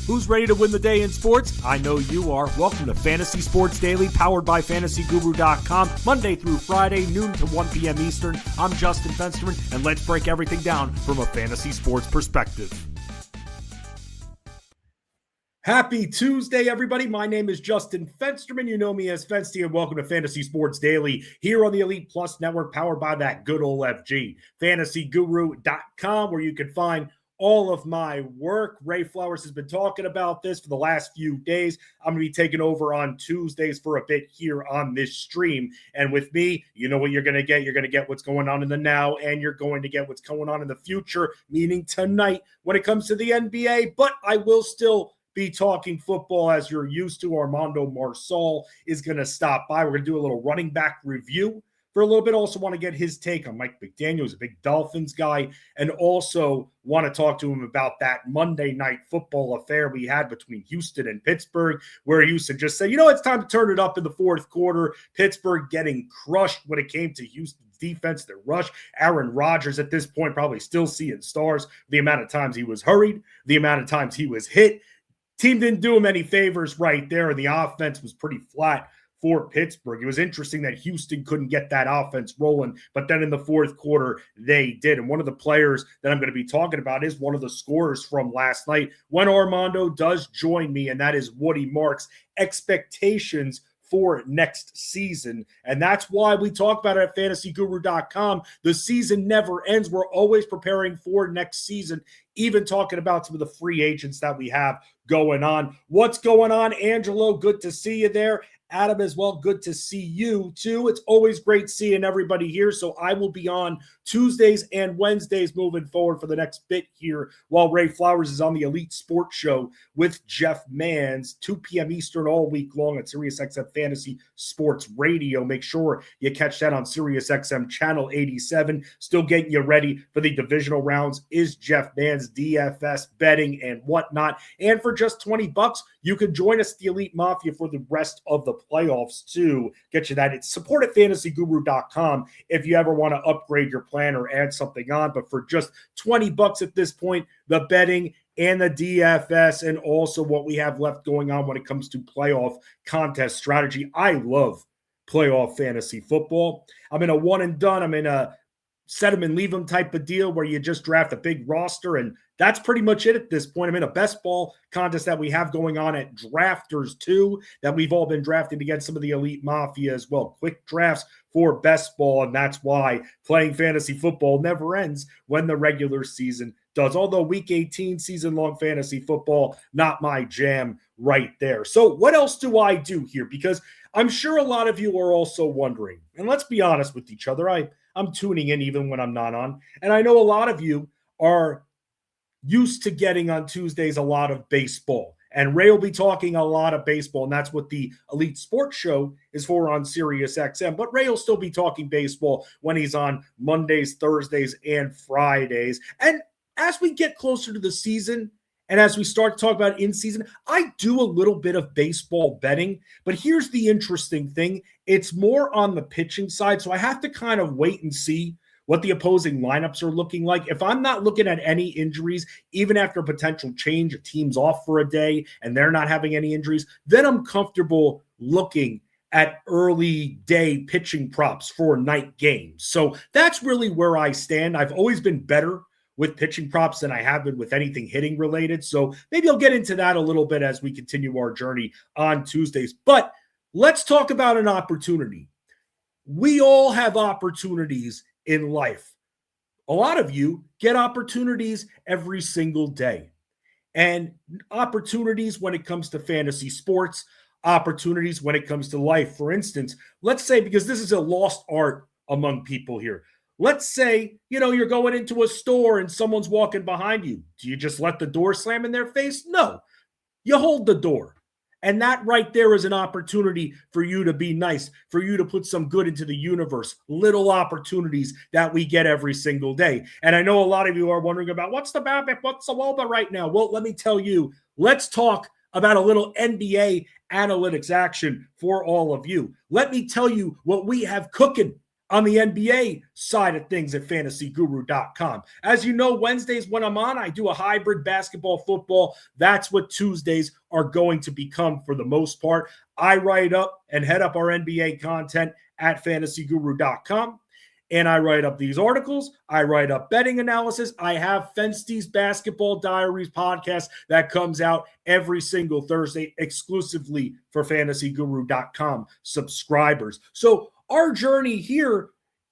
Who's ready to win the day in sports? I know you are. Welcome to Fantasy Sports Daily, powered by FantasyGuru.com, Monday through Friday, noon to 1 p.m. Eastern. I'm Justin Fensterman, and let's break everything down from a fantasy sports perspective. Happy Tuesday, everybody. My name is Justin Fensterman. You know me as Fensty, and welcome to Fantasy Sports Daily here on the Elite Plus Network, powered by that good old FG. FantasyGuru.com, where you can find all of my work. Ray Flowers has been talking about this for the last few days. I'm going to be taking over on Tuesdays for a bit here on this stream. And with me, you know what you're going to get. You're going to get what's going on in the now, and you're going to get what's going on in the future, meaning tonight when it comes to the NBA. But I will still be talking football as you're used to. Armando Marsal is going to stop by. We're going to do a little running back review for a little bit. Also want to get his take on Mike McDaniel, who's a big Dolphins guy, and also want to talk to him about that Monday night football affair we had between Houston and Pittsburgh, where Houston just said, you know, it's time to turn it up in the fourth quarter. Pittsburgh getting crushed when it came to Houston's defense, their rush. Aaron Rodgers at this point probably still seeing stars. The amount of times he was hurried, the amount of times he was hit. Team didn't do him any favors right there, and the offense was pretty flat for Pittsburgh. It was interesting that Houston couldn't get that offense rolling, but then in the fourth quarter, they did. And one of the players that I'm going to be talking about is one of the scorers from last night when Armando does join me, and that is Woody Marks' expectations for next season. And that's why we talk about it at FantasyGuru.com. The season never ends. We're always preparing for next season, even talking about some of the free agents that we have going on. What's going on, Angelo? Good to see you there. Adam as well, good to see you too. It's always great seeing everybody here. So I will be on Tuesdays and Wednesdays moving forward for the next bit here while Ray Flowers is on the Elite Sports Show with Jeff Mans, 2 p.m. Eastern all week long at SiriusXM Fantasy Sports Radio. Make sure you catch that on SiriusXM Channel 87. Still getting you ready for the divisional rounds is Jeff Mans, DFS, betting, and whatnot. And for just $20, you can join us, the Elite Mafia, for the rest of the playoffs too. Get you that. It's support at fantasyguru.com if you ever want to upgrade your plan or add something on. But for just $20 at this point, the betting and the DFS, and also what we have left going on when it comes to playoff contest strategy. I love playoff fantasy football. I'm in a one and done. I'm in a set them and leave them type of deal where you just draft a big roster, and that's pretty much it at this point. I'm in a best ball contest that we have going on at Drafters 2 that we've all been drafting against some of the Elite Mafia as well. Quick drafts for best ball, and that's why playing fantasy football never ends when the regular season does. Although Week 18 season-long fantasy football, not my jam right there. So what else do I do here? Because I'm sure a lot of you are also wondering, and let's be honest with each other, I'm tuning in even when I'm not on. And I know a lot of you are used to getting on Tuesdays a lot of baseball. And Ray will be talking a lot of baseball, and that's what the Elite Sports Show is for on SiriusXM. But Ray will still be talking baseball when he's on Mondays, Thursdays, and Fridays. And as we get closer to the season, and as we start to talk about in-season, I do a little bit of baseball betting, but here's the interesting thing. It's more on the pitching side, so I have to kind of wait and see what the opposing lineups are looking like. If I'm not looking at any injuries, even after a potential change, a team's off for a day and they're not having any injuries, then I'm comfortable looking at early day pitching props for night games. So that's really where I stand. I've always been better with pitching props than I have been with anything hitting related. So maybe I'll get into that a little bit as we continue our journey on Tuesdays. But let's talk about an opportunity. We all have opportunities in life. A lot of you get opportunities every single day. And opportunities when it comes to fantasy sports, opportunities when it comes to life. For instance, let's say, because this is a lost art among people here, let's say, you're going into a store and someone's walking behind you. Do you just let the door slam in their face? No. You hold the door. And that right there is an opportunity for you to be nice, for you to put some good into the universe. Little opportunities that we get every single day. And I know a lot of you are wondering about what's the BABIP, what's the WOBA right now? Well, let me tell you, let's talk about a little NBA analytics action for all of you. Let me tell you what we have cooking on the NBA side of things at fantasyguru.com. As you know, Wednesdays when I'm on, I do a hybrid basketball, football. That's what Tuesdays are going to become for the most part. I write up and head up our NBA content at fantasyguru.com. And I write up these articles. I write up betting analysis. I have Fensty's Basketball Diaries podcast that comes out every single Thursday exclusively for fantasyguru.com subscribers. So our journey here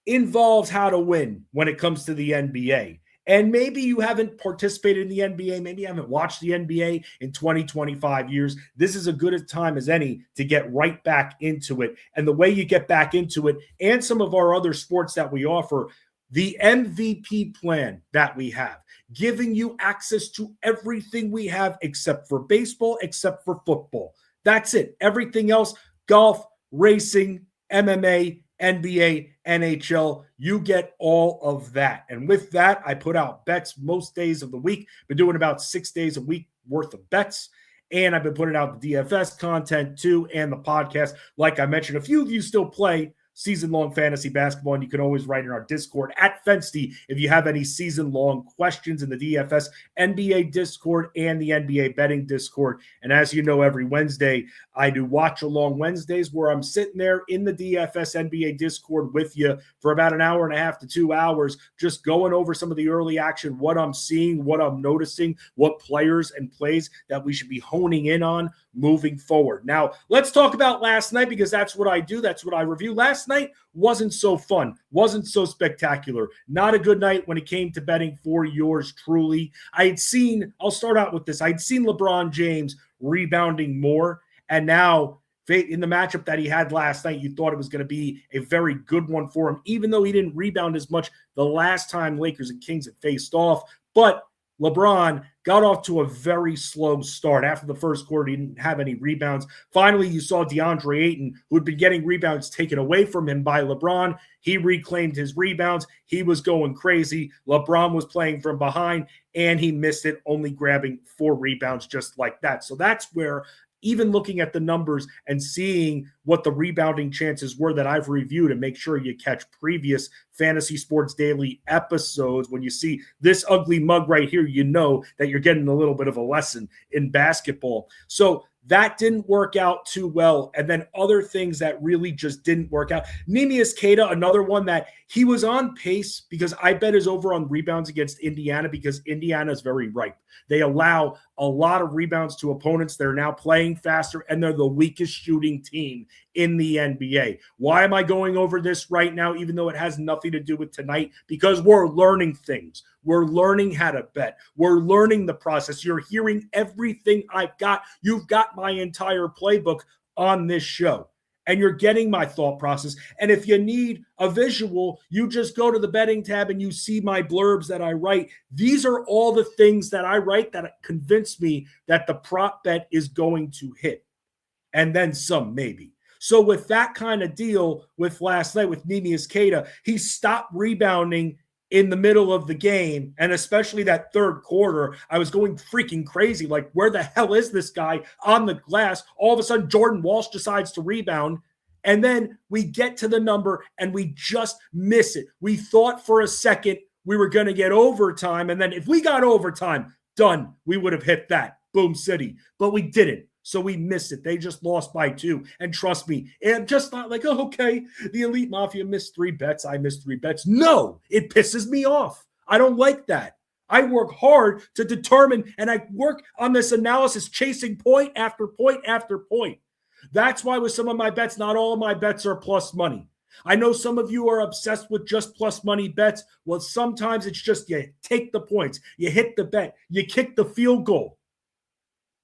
involves how to win when it comes to the NBA. And maybe you haven't participated in the NBA. Maybe you haven't watched the NBA in 20, 25 years. This is as good a time as any to get right back into it. And the way you get back into it, and some of our other sports that we offer, the MVP plan that we have, giving you access to everything we have except for baseball, except for football. That's it. Everything else, golf, racing, MMA, NBA, NHL, you get all of that. And with that, I put out bets most days of the week. Been doing about 6 days a week worth of bets. And I've been putting out the DFS content too and the podcast. Like I mentioned, a few of you still play season-long fantasy basketball, and you can always write in our Discord at Fensty if you have any season-long questions in the DFS NBA Discord and the NBA betting Discord. And as you know, every Wednesday, I do watch-along Wednesdays where I'm sitting there in the DFS NBA Discord with you for about an hour and a half to 2 hours, just going over some of the early action, what I'm seeing, what I'm noticing, what players and plays that we should be honing in on moving forward. Now, let's talk about last night because that's what I do. That's what I review. Last night wasn't so fun, wasn't so spectacular. Not a good night when it came to betting for yours truly. I'll start out with this. I'd seen LeBron James rebounding more, and now in the matchup that he had last night, you thought it was going to be a very good one for him, even though he didn't rebound as much the last time Lakers and Kings had faced off. But LeBron got off to a very slow start. After the first quarter, he didn't have any rebounds. Finally, you saw DeAndre Ayton, who had been getting rebounds taken away from him by LeBron. He reclaimed his rebounds. He was going crazy. LeBron was playing from behind, and he missed it, only grabbing 4 rebounds just like that. So that's where, even looking at the numbers and seeing what the rebounding chances were that I've reviewed, and make sure you catch previous Fantasy Sports Daily episodes. When you see this ugly mug right here, you know that you're getting a little bit of a lesson in basketball. So that didn't work out too well. And then other things that really just didn't work out. Neemias Queta, another one that he was on pace, because I bet is over on rebounds against Indiana, because Indiana is very ripe. They allow a lot of rebounds to opponents. They're now playing faster, and they're the weakest shooting team in the NBA. Why am I going over this right now, even though it has nothing to do with tonight? Because we're learning things. We're learning how to bet. We're learning the process. You're hearing everything I've got. You've got my entire playbook on this show, and you're getting my thought process. And if you need a visual, you just go to the betting tab and you see my blurbs that I write. These are all the things that I write that convince me that the prop bet is going to hit, and then some maybe. So with that kind of deal with last night with Neemias Queta, he stopped rebounding in the middle of the game, and especially that third quarter, I was going freaking crazy. Like, where the hell is this guy on the glass? All of a sudden, Jordan Walsh decides to rebound, and then we get to the number, and we just miss it. We thought for a second we were going to get overtime, and then if we got overtime, done, we would have hit that. Boom City. But we didn't. So we missed it. They just lost by 2. And trust me, and just not like, oh, okay, the Elite Mafia missed 3 bets. I missed 3 bets. No, it pisses me off. I don't like that. I work hard to determine, and I work on this analysis, chasing point after point after point. That's why with some of my bets, not all of my bets are plus money. I know some of you are obsessed with just plus money bets. Well, sometimes it's just you take the points, you hit the bet, you kick the field goal.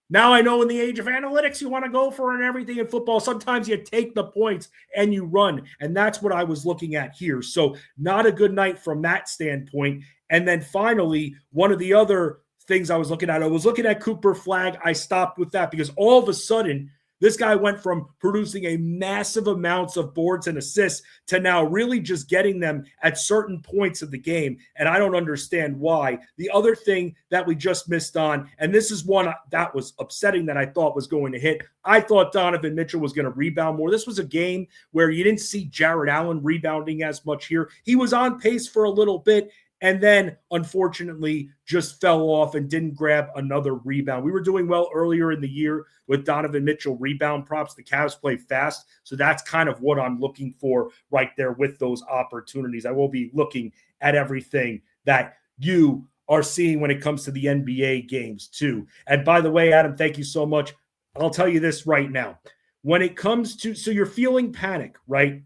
Now I know in the age of analytics, you want to go for and everything in football. Sometimes you take the points and you run. And that's what I was looking at here. So not a good night from that standpoint. And then finally, one of the other things I was looking at Cooper Flagg. I stopped with that because all of a sudden This guy went from producing a massive amounts of boards and assists to now really just getting them at certain points of the game, and I don't understand why. The other thing that we just missed on, and this is one that was upsetting that I thought was going to hit, I thought Donovan Mitchell was going to rebound more. This was a game where you didn't see Jared Allen rebounding as much here. He was on pace for a little bit, and then, unfortunately, just fell off and didn't grab another rebound. We were doing well earlier in the year with Donovan Mitchell rebound props. The Cavs play fast, so that's kind of what I'm looking for right there with those opportunities. I will be looking at everything that you are seeing when it comes to the NBA games, too. And by the way, Adam, thank you so much. I'll tell you this right now. When it comes to – so you're feeling panic, right?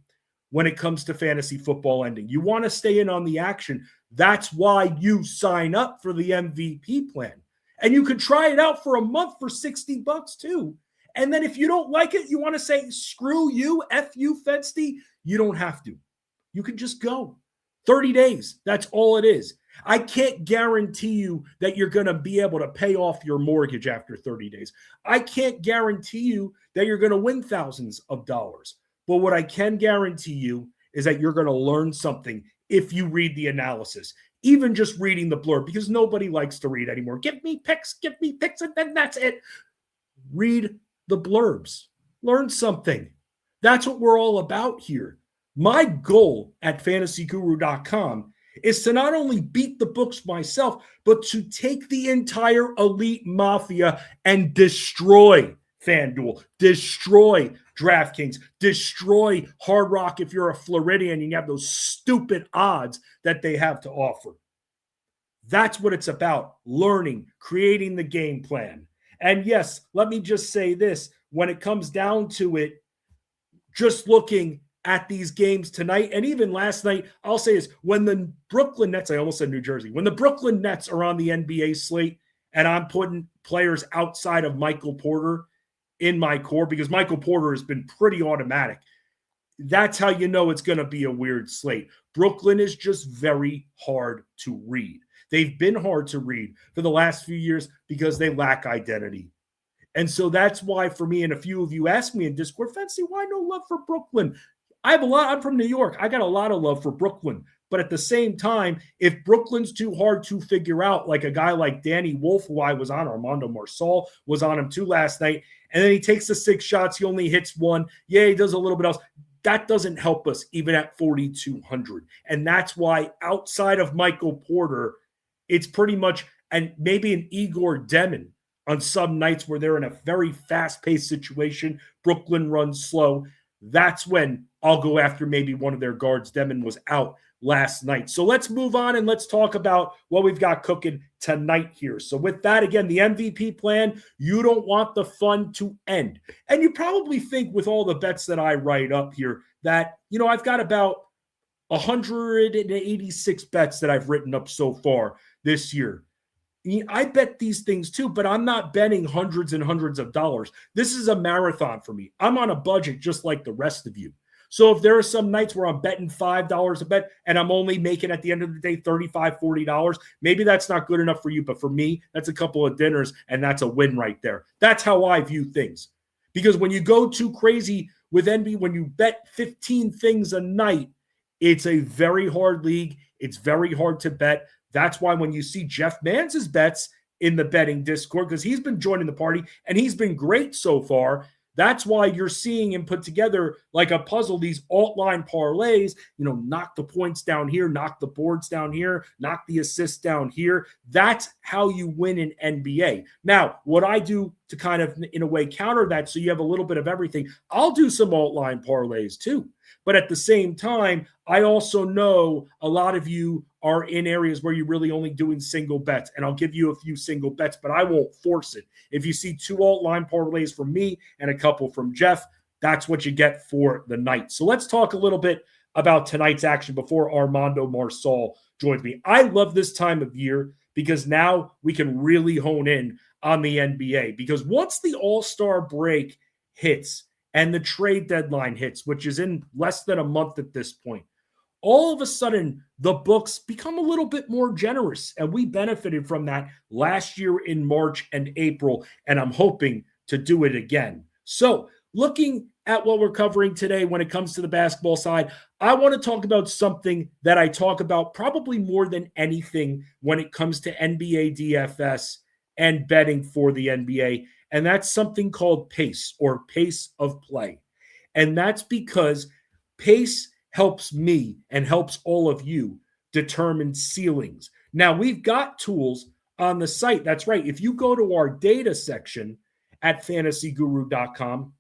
When it comes to fantasy football ending. You want to stay in on the action. That's why you sign up for the MVP plan. And you could try it out for a month for $60 too. And then if you don't like it, you want to say, screw you, F you, Fensty, you don't have to. You can just go. 30 days, that's all it is. I can't guarantee you that you're going to be able to pay off your mortgage after 30 days. I can't guarantee you that you're going to win thousands of dollars. But what I can guarantee you is that you're going to learn something if you read the analysis, even just reading the blurb, because nobody likes to read anymore. Give me picks, and then that's it. Read the blurbs. Learn something. That's what we're all about here. My goal at fantasyguru.com is to not only beat the books myself, but to take the entire elite mafia and destroy FanDuel, destroy DraftKings, destroy Hard Rock if you're a Floridian and you have those stupid odds that they have to offer. That's what it's about, learning, creating the game plan. And yes, let me just say this, when it comes down to it, just looking at these games tonight and even last night, I'll say this, when the Brooklyn Nets, I almost said New Jersey, when the Brooklyn Nets are on the NBA slate and I'm putting players outside of Michael Porter in my core, because Michael Porter has been pretty automatic, that's how you know it's going to be a weird slate. Brooklyn is just very hard to read. They've been hard to read for the last few years because they lack identity. And so that's why, for me, and a few of you asked me in Discord, Fensty, why no love for Brooklyn? I'm from New York. I got a lot of love for Brooklyn. But at the same time, if Brooklyn's too hard to figure out, like a guy like Danny Wolf, who I was on, Armando Marsal was on him too last night, and then he takes the 6 shots, he only hits 1. Yeah, he does a little bit else. That doesn't help us even at 4,200. And that's why outside of Michael Porter, it's pretty much, and maybe an Igor Devin on some nights where they're in a very fast-paced situation, Brooklyn runs slow. That's when I'll go after maybe one of their guards. Devin was out last night. So let's move on and let's talk about what we've got cooking tonight here. So with that, again, the MVP plan, you don't want the fun to end. And you probably think with all the bets that I write up here that, you know, I've got about 186 bets that I've written up so far this year. I bet these things too, but I'm not betting hundreds and hundreds of dollars. This is a marathon for me. I'm on a budget just like the rest of you. So if there are some nights where I'm betting $5 a bet and I'm only making at the end of the day $35, $40, maybe that's not good enough for you. But for me, that's a couple of dinners and that's a win right there. That's how I view things. Because when you go too crazy with NBA, when you bet 15 things a night, it's a very hard league. It's very hard to bet. That's why when you see Jeff Manz's bets in the betting Discord, because he's been joining the party and he's been great so far, that's why you're seeing him put together like a puzzle, these alt-line parlays, you know, knock the points down here, knock the boards down here, knock the assists down here. That's how you win in NBA. Now, what I do to kind of, in a way, counter that so you have a little bit of everything, I'll do some alt-line parlays too. But at the same time, I also know a lot of you are in areas where you're really only doing single bets. And I'll give you a few single bets, but I won't force it. If you see 2 alt-line parlays from me and a couple from Jeff, that's what you get for the night. So let's talk a little bit about tonight's action before Armando Marsal joins me. I love this time of year because now we can really hone in on the NBA. Because once the All-Star break hits and the trade deadline hits, which is in less than a month at this point, all of a sudden the books become a little bit more generous. And we benefited from that last year in March and April, and I'm hoping to do it again. So looking at what we're covering today when it comes to the basketball side, I want to talk about something that I talk about probably more than anything when it comes to NBA DFS and betting for the NBA. And that's something called pace, or pace of play. And that's because pace helps me and helps all of you determine ceilings. Now, we've got tools on the site. That's right. If you go to our data section at fantasyguru.com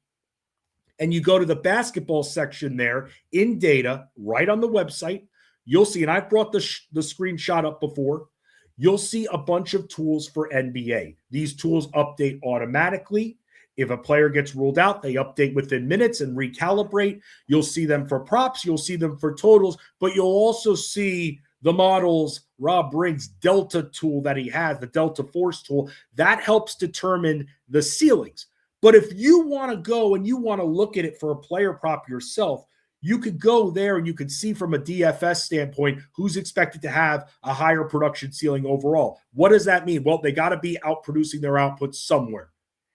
and you go to the basketball section there in data, right on the website, you'll see, and I've brought the screenshot up before, you'll see a bunch of tools for NBA. These tools update automatically. If a player gets ruled out, they update within minutes and recalibrate. You'll see them for props. You'll see them for totals, but you'll also see the models, Rob Briggs' Delta tool that he has, the Delta Force tool, that helps determine the ceilings. But if you want to go and you want to look at it for a player prop yourself, you could go there and you could see from a DFS standpoint who's expected to have a higher production ceiling overall. What does that mean? Well, they got to be outproducing their output somewhere.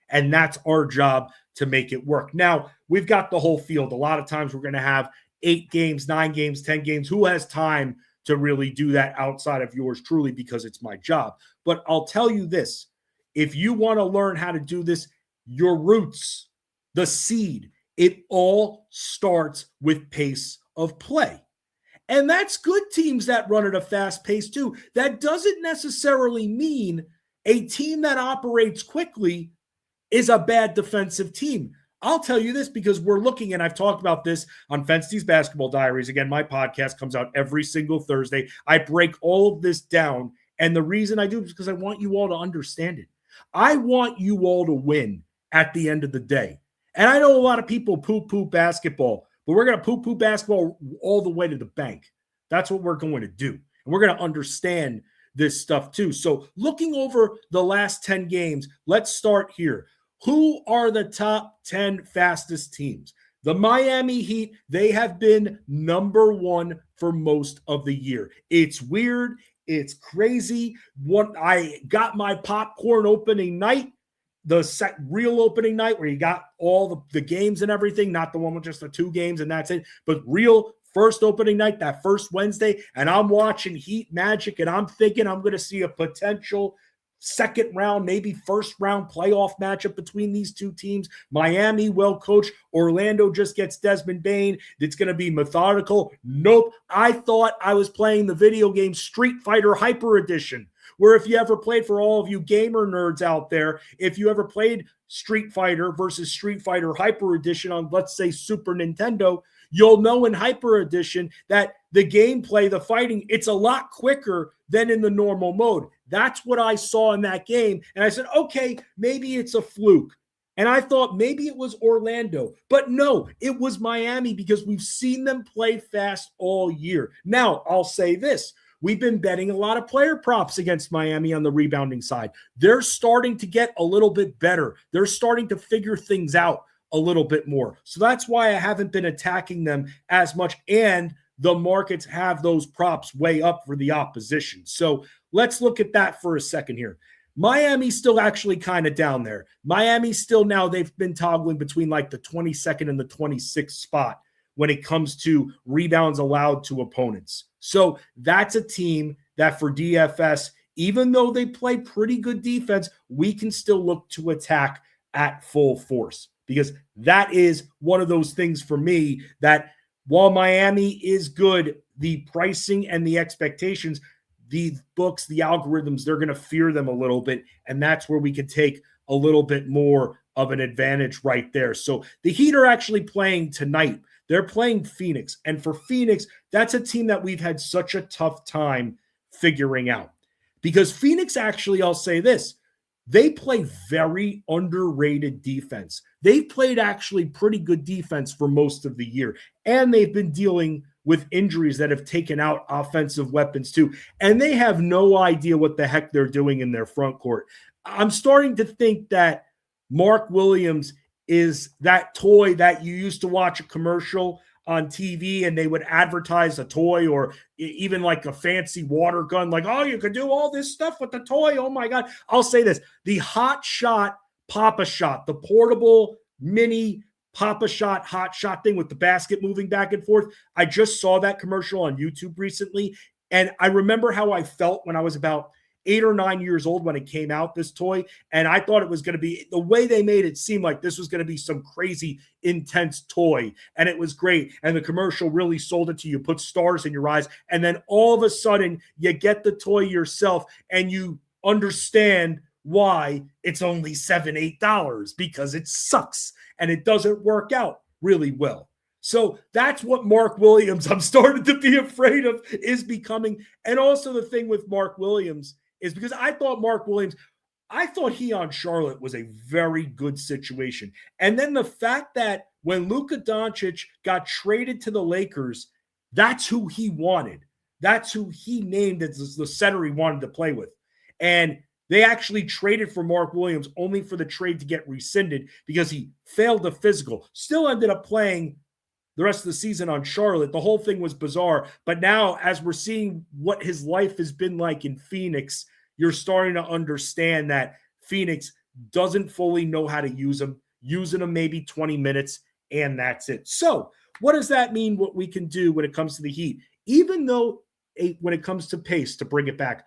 And that's our job to make it work. Now, we've got the whole field. A lot of times we're going to have 8 games, 9 games, 10 games. Who has time to really do that outside of yours truly, because it's my job? But I'll tell you this. If you want to learn how to do this, your roots, the seed, it all starts with pace of play. And that's good teams that run at a fast pace too. That doesn't necessarily mean a team that operates quickly is a bad defensive team. I'll tell you this because we're looking, and I've talked about this on Fensty's Basketball Diaries. Again, my podcast comes out every single Thursday. I break all of this down, and the reason I do is because I want you all to understand it. I want you all to win at the end of the day. And I know a lot of people poo-poo basketball, but we're going to poo-poo basketball all the way to the bank. That's what we're going to do. And we're going to understand this stuff too. So looking over the last 10 games, let's start here. Who are the top 10 fastest teams? The Miami Heat, they have been number 1 for most of the year. It's weird. It's crazy. I got my popcorn opening night, the real opening night where you got all the games and everything, not the one with just the 2 games and that's it, but real first opening night, that first Wednesday, and I'm watching Heat Magic, and I'm thinking I'm going to see a potential second round, maybe first round playoff matchup between these two teams. Miami, well coached. Orlando just gets Desmond Bane. It's going to be methodical. Nope. I thought I was playing the video game Street Fighter Hyper Edition, where if you ever played, for all of you gamer nerds out there, if you ever played Street Fighter versus Street Fighter Hyper Edition on, let's say, Super Nintendo, you'll know in Hyper Edition that the gameplay, the fighting, it's a lot quicker than in the normal mode. That's what I saw in that game. And I said, okay, maybe it's a fluke. And I thought maybe it was Orlando. But no, it was Miami, because we've seen them play fast all year. Now, I'll say this. We've been betting a lot of player props against Miami on the rebounding side. They're starting to get a little bit better. They're starting to figure things out a little bit more. So that's why I haven't been attacking them as much. And the markets have those props way up for the opposition. So let's look at that for a second here. Miami's still actually kind of down there. Miami's still, now they've been toggling between like the 22nd and the 26th spot when it comes to rebounds allowed to opponents. So that's a team that for DFS, even though they play pretty good defense, we can still look to attack at full force, because that is one of those things for me that while Miami is good, the pricing and the expectations, the books, the algorithms, they're going to fear them a little bit. And that's where we can take a little bit more of an advantage right there. So the Heat are actually playing tonight. They're playing Phoenix. And for Phoenix, that's a team that we've had such a tough time figuring out. Because Phoenix actually, I'll say this, they play very underrated defense. They've played actually pretty good defense for most of the year. And they've been dealing with injuries that have taken out offensive weapons too. And they have no idea what the heck they're doing in their front court. I'm starting to think that Mark Williams is that toy that you used to watch a commercial on TV and they would advertise a toy, or even like a fancy water gun, like, oh, you could do all this stuff with the toy. Oh my God. I'll say this, the Hot Shot Papa Shot, the portable mini pop a shot, hot shot thing with the basket moving back and forth. I just saw that commercial on YouTube recently. And I remember how I felt when I was about 8 or 9 years old when it came out, this toy. And I thought it was going to be, the way they made it seem like this was going to be some crazy, intense toy. And it was great. And the commercial really sold it to you, put stars in your eyes. And then all of a sudden, you get the toy yourself and you understand why it's only $7, $8, because it sucks and it doesn't work out really well. So that's what Mark Williams, I'm starting to be afraid of, is becoming. And also the thing with Mark Williams is because I thought he on Charlotte was a very good situation. And then the fact that when Luka Doncic got traded to the Lakers, that's who he wanted. That's who he named as the center he wanted to play with. And they actually traded for Mark Williams only for the trade to get rescinded because he failed the physical. Still ended up playing the rest of the season on Charlotte. The whole thing was bizarre. But now, as we're seeing what his life has been like in Phoenix, you're starting to understand that Phoenix doesn't fully know how to use him, using him maybe 20 minutes, and that's it. So what does that mean what we can do when it comes to the Heat? Even though when it comes to pace, to bring it back,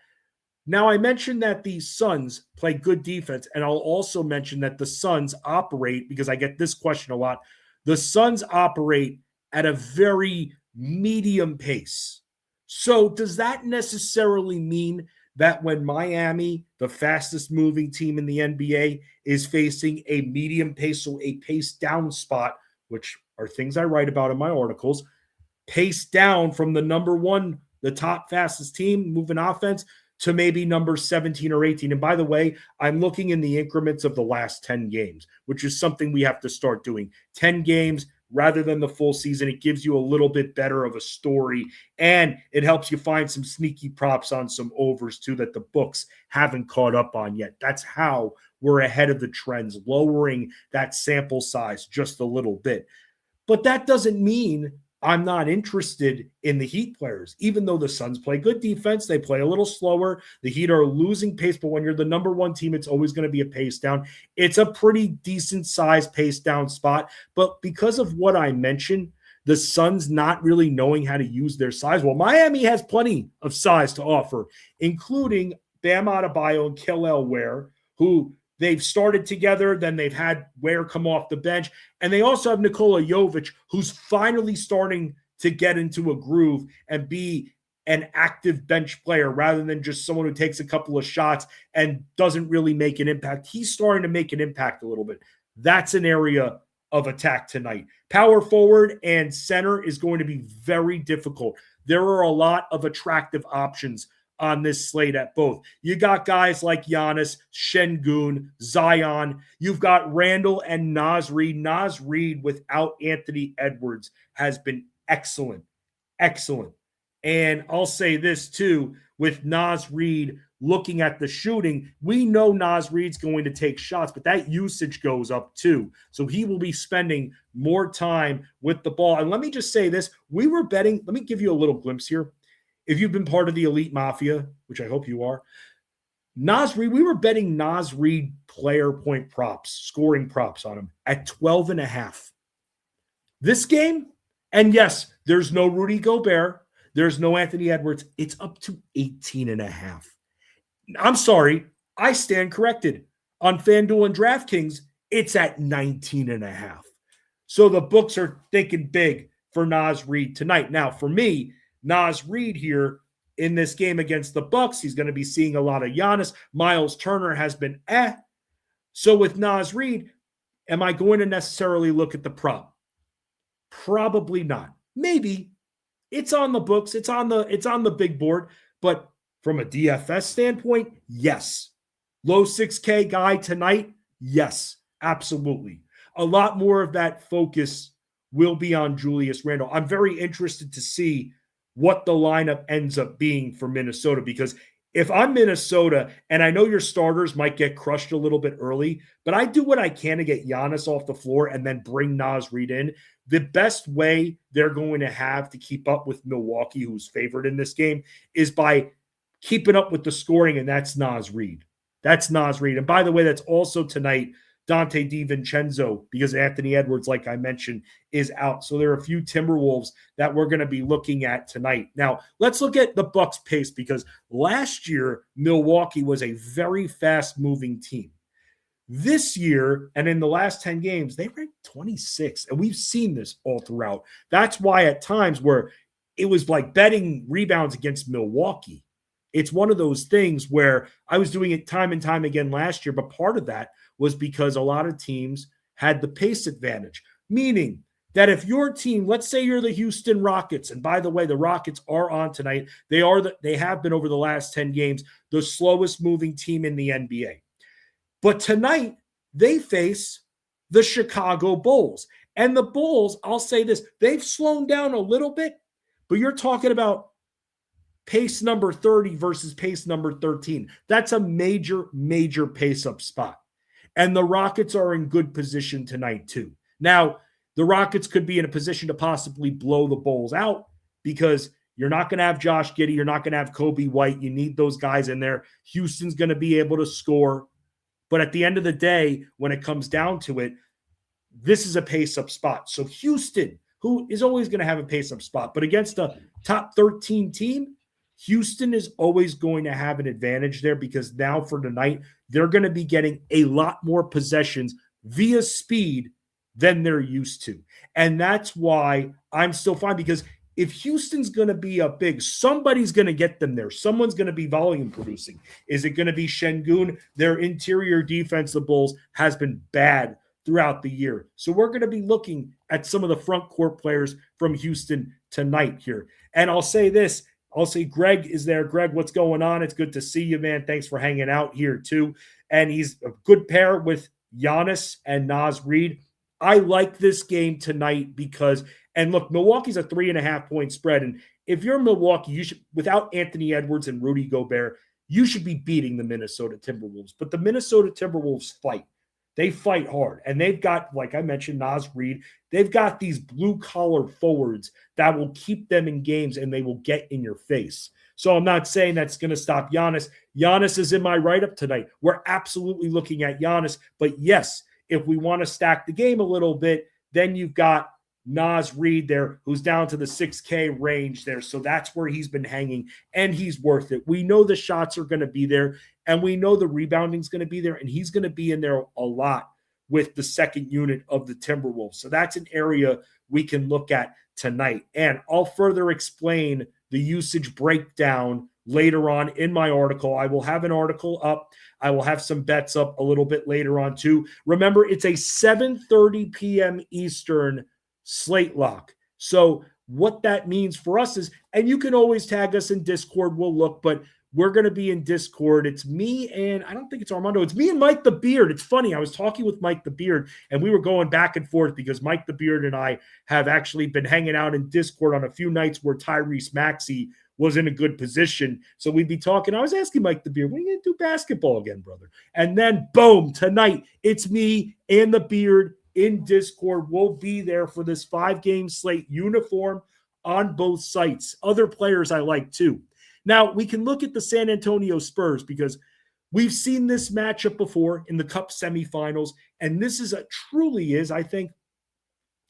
now, I mentioned that the Suns play good defense, and I'll also mention that the Suns operate, because I get this question a lot, the Suns operate at a very medium pace. So does that necessarily mean that when Miami, the fastest moving team in the NBA, is facing a medium pace, so a pace down spot, which are things I write about in my articles, pace down from the number one, the top fastest team moving offense, to maybe number 17 or 18. And by the way, I'm looking in the increments of the last 10 games, which is something we have to start doing. 10 games rather than the full season. It gives you a little bit better of a story, and it helps you find some sneaky props on some overs too that the books haven't caught up on yet. That's how we're ahead of the trends, lowering that sample size just a little bit. But that doesn't mean I'm not interested in the Heat players. Even though the Suns play good defense, they play a little slower. The Heat are losing pace, but when you're the number one team, it's always going to be a pace down. It's a pretty decent size pace down spot. But because of what I mentioned, the Suns not really knowing how to use their size, well, Miami has plenty of size to offer, including Bam Adebayo and Kel'el Ware, who they've started together, then they've had Ware come off the bench. And they also have Nikola Jovic, who's finally starting to get into a groove and be an active bench player rather than just someone who takes a couple of shots and doesn't really make an impact. He's starting to make an impact a little bit. That's an area of attack tonight. Power forward and center is going to be very difficult. There are a lot of attractive options on this slate at both. You got guys like Giannis, Şengün, Zion. You've got Randle and Naz Reid. Naz Reid without Anthony Edwards has been excellent. Excellent. And I'll say this too, with Naz Reid looking at the shooting, we know Naz Reid's going to take shots, but that usage goes up too. So he will be spending more time with the ball. And let me just say this, we were betting, let me give you a little glimpse here. If you've been part of the Elite Mafia, which I hope you are, Naz Reid, we were betting Naz Reid player point props, scoring props on him at 12.5. This game, and yes, there's no Rudy Gobert, there's no Anthony Edwards, it's up to 18.5. I'm sorry, I stand corrected. On FanDuel and DraftKings, it's at 19.5. So the books are thinking big for Naz Reid tonight. Now, for me, Naz Reid here in this game against the Bucks, he's going to be seeing a lot of Giannis. Miles Turner has been So with Naz Reid, am I going to necessarily look at the prop? Probably not. Maybe. It's on the books. It's on the big board. But from a DFS standpoint, yes. Low 6K guy tonight? Yes, absolutely. A lot more of that focus will be on Julius Randle. I'm very interested to see what the lineup ends up being for Minnesota, because if I'm Minnesota, and I know your starters might get crushed a little bit early, but I do what I can to get Giannis off the floor and then bring Naz Reid in. The best way they're going to have to keep up with Milwaukee, who's favored in this game, is by keeping up with the scoring, and that's Naz Reid. That's Naz Reid. And by the way, that's also tonight Dante DiVincenzo because Anthony Edwards, like I mentioned, is out. So there are a few Timberwolves that we're going to be looking at tonight. Now, let's look at the Bucks pace because last year, Milwaukee was a very fast-moving team. This year, and in the last 10 games, they ranked 26, and we've seen this all throughout. That's why at times where it was like betting rebounds against Milwaukee, it's one of those things where I was doing it time and time again last year, but part of that was because a lot of teams had the pace advantage, meaning that if your team, let's say you're the Houston Rockets, and by the way, the Rockets are on tonight. They have been over the last 10 games, the slowest moving team in the NBA. But tonight, they face the Chicago Bulls. And the Bulls, I'll say this, they've slowed down a little bit, but you're talking about pace number 30 versus pace number 13. That's a major, major pace-up spot. And the Rockets are in good position tonight, too. Now, the Rockets could be in a position to possibly blow the Bulls out because you're not going to have Josh Giddey. You're not going to have Kobe White. You need those guys in there. Houston's going to be able to score. But at the end of the day, when it comes down to it, this is a pace-up spot. So Houston, who is always going to have a pace-up spot, but against a top 13 team, Houston is always going to have an advantage there because now for tonight, they're going to be getting a lot more possessions via speed than they're used to. And that's why I'm still fine because if Houston's going to be up big, somebody's going to get them there. Someone's going to be volume producing. Is it going to be Şengün? Their interior defense, the Bulls, has been bad throughout the year. So we're going to be looking at some of the front court players from Houston tonight here. And I'll say this. I'll say Greg is there. Greg, what's going on? It's good to see you, man. Thanks for hanging out here, too. And he's a good pair with Giannis and Naz Reid. I like this game tonight because, and look, Milwaukee's a 3.5-point spread. And if you're Milwaukee, you should, without Anthony Edwards and Rudy Gobert, you should be beating the Minnesota Timberwolves. But the Minnesota Timberwolves fight. They fight hard. And they've got, like I mentioned, Naz Reid. They've got these blue-collar forwards that will keep them in games and they will get in your face. So I'm not saying that's going to stop Giannis. Giannis is in my write-up tonight. We're absolutely looking at Giannis. But yes, if we want to stack the game a little bit, then you've got Naz Reid there, who's down to the 6K range there. So that's where he's been hanging, and he's worth it. We know the shots are going to be there, and we know the rebounding is going to be there, and he's going to be in there a lot with the second unit of the Timberwolves. So that's an area we can look at tonight. And I'll further explain the usage breakdown later on in my article. I will have an article up. I will have some bets up a little bit later on too. Remember, it's a 7:30 p.m. Eastern slate lock. So what that means for us is, and you can always tag us in Discord, we'll look, but we're going to be in Discord. It's me and I don't think it's Armando. It's me and Mike the Beard. It's funny. I was talking with Mike the Beard and we were going back and forth because Mike the Beard and I have actually been hanging out in Discord on a few nights where Tyrese Maxey was in a good position. So we'd be talking. I was asking Mike the Beard, when are you going to do basketball again, brother? And then boom, tonight it's me and the Beard in Discord. We'll be there for this 5-game slate, uniform on both sites. Other players I like too. Now, we can look at the San Antonio Spurs because we've seen this matchup before in the Cup semifinals, and this is truly is, I think,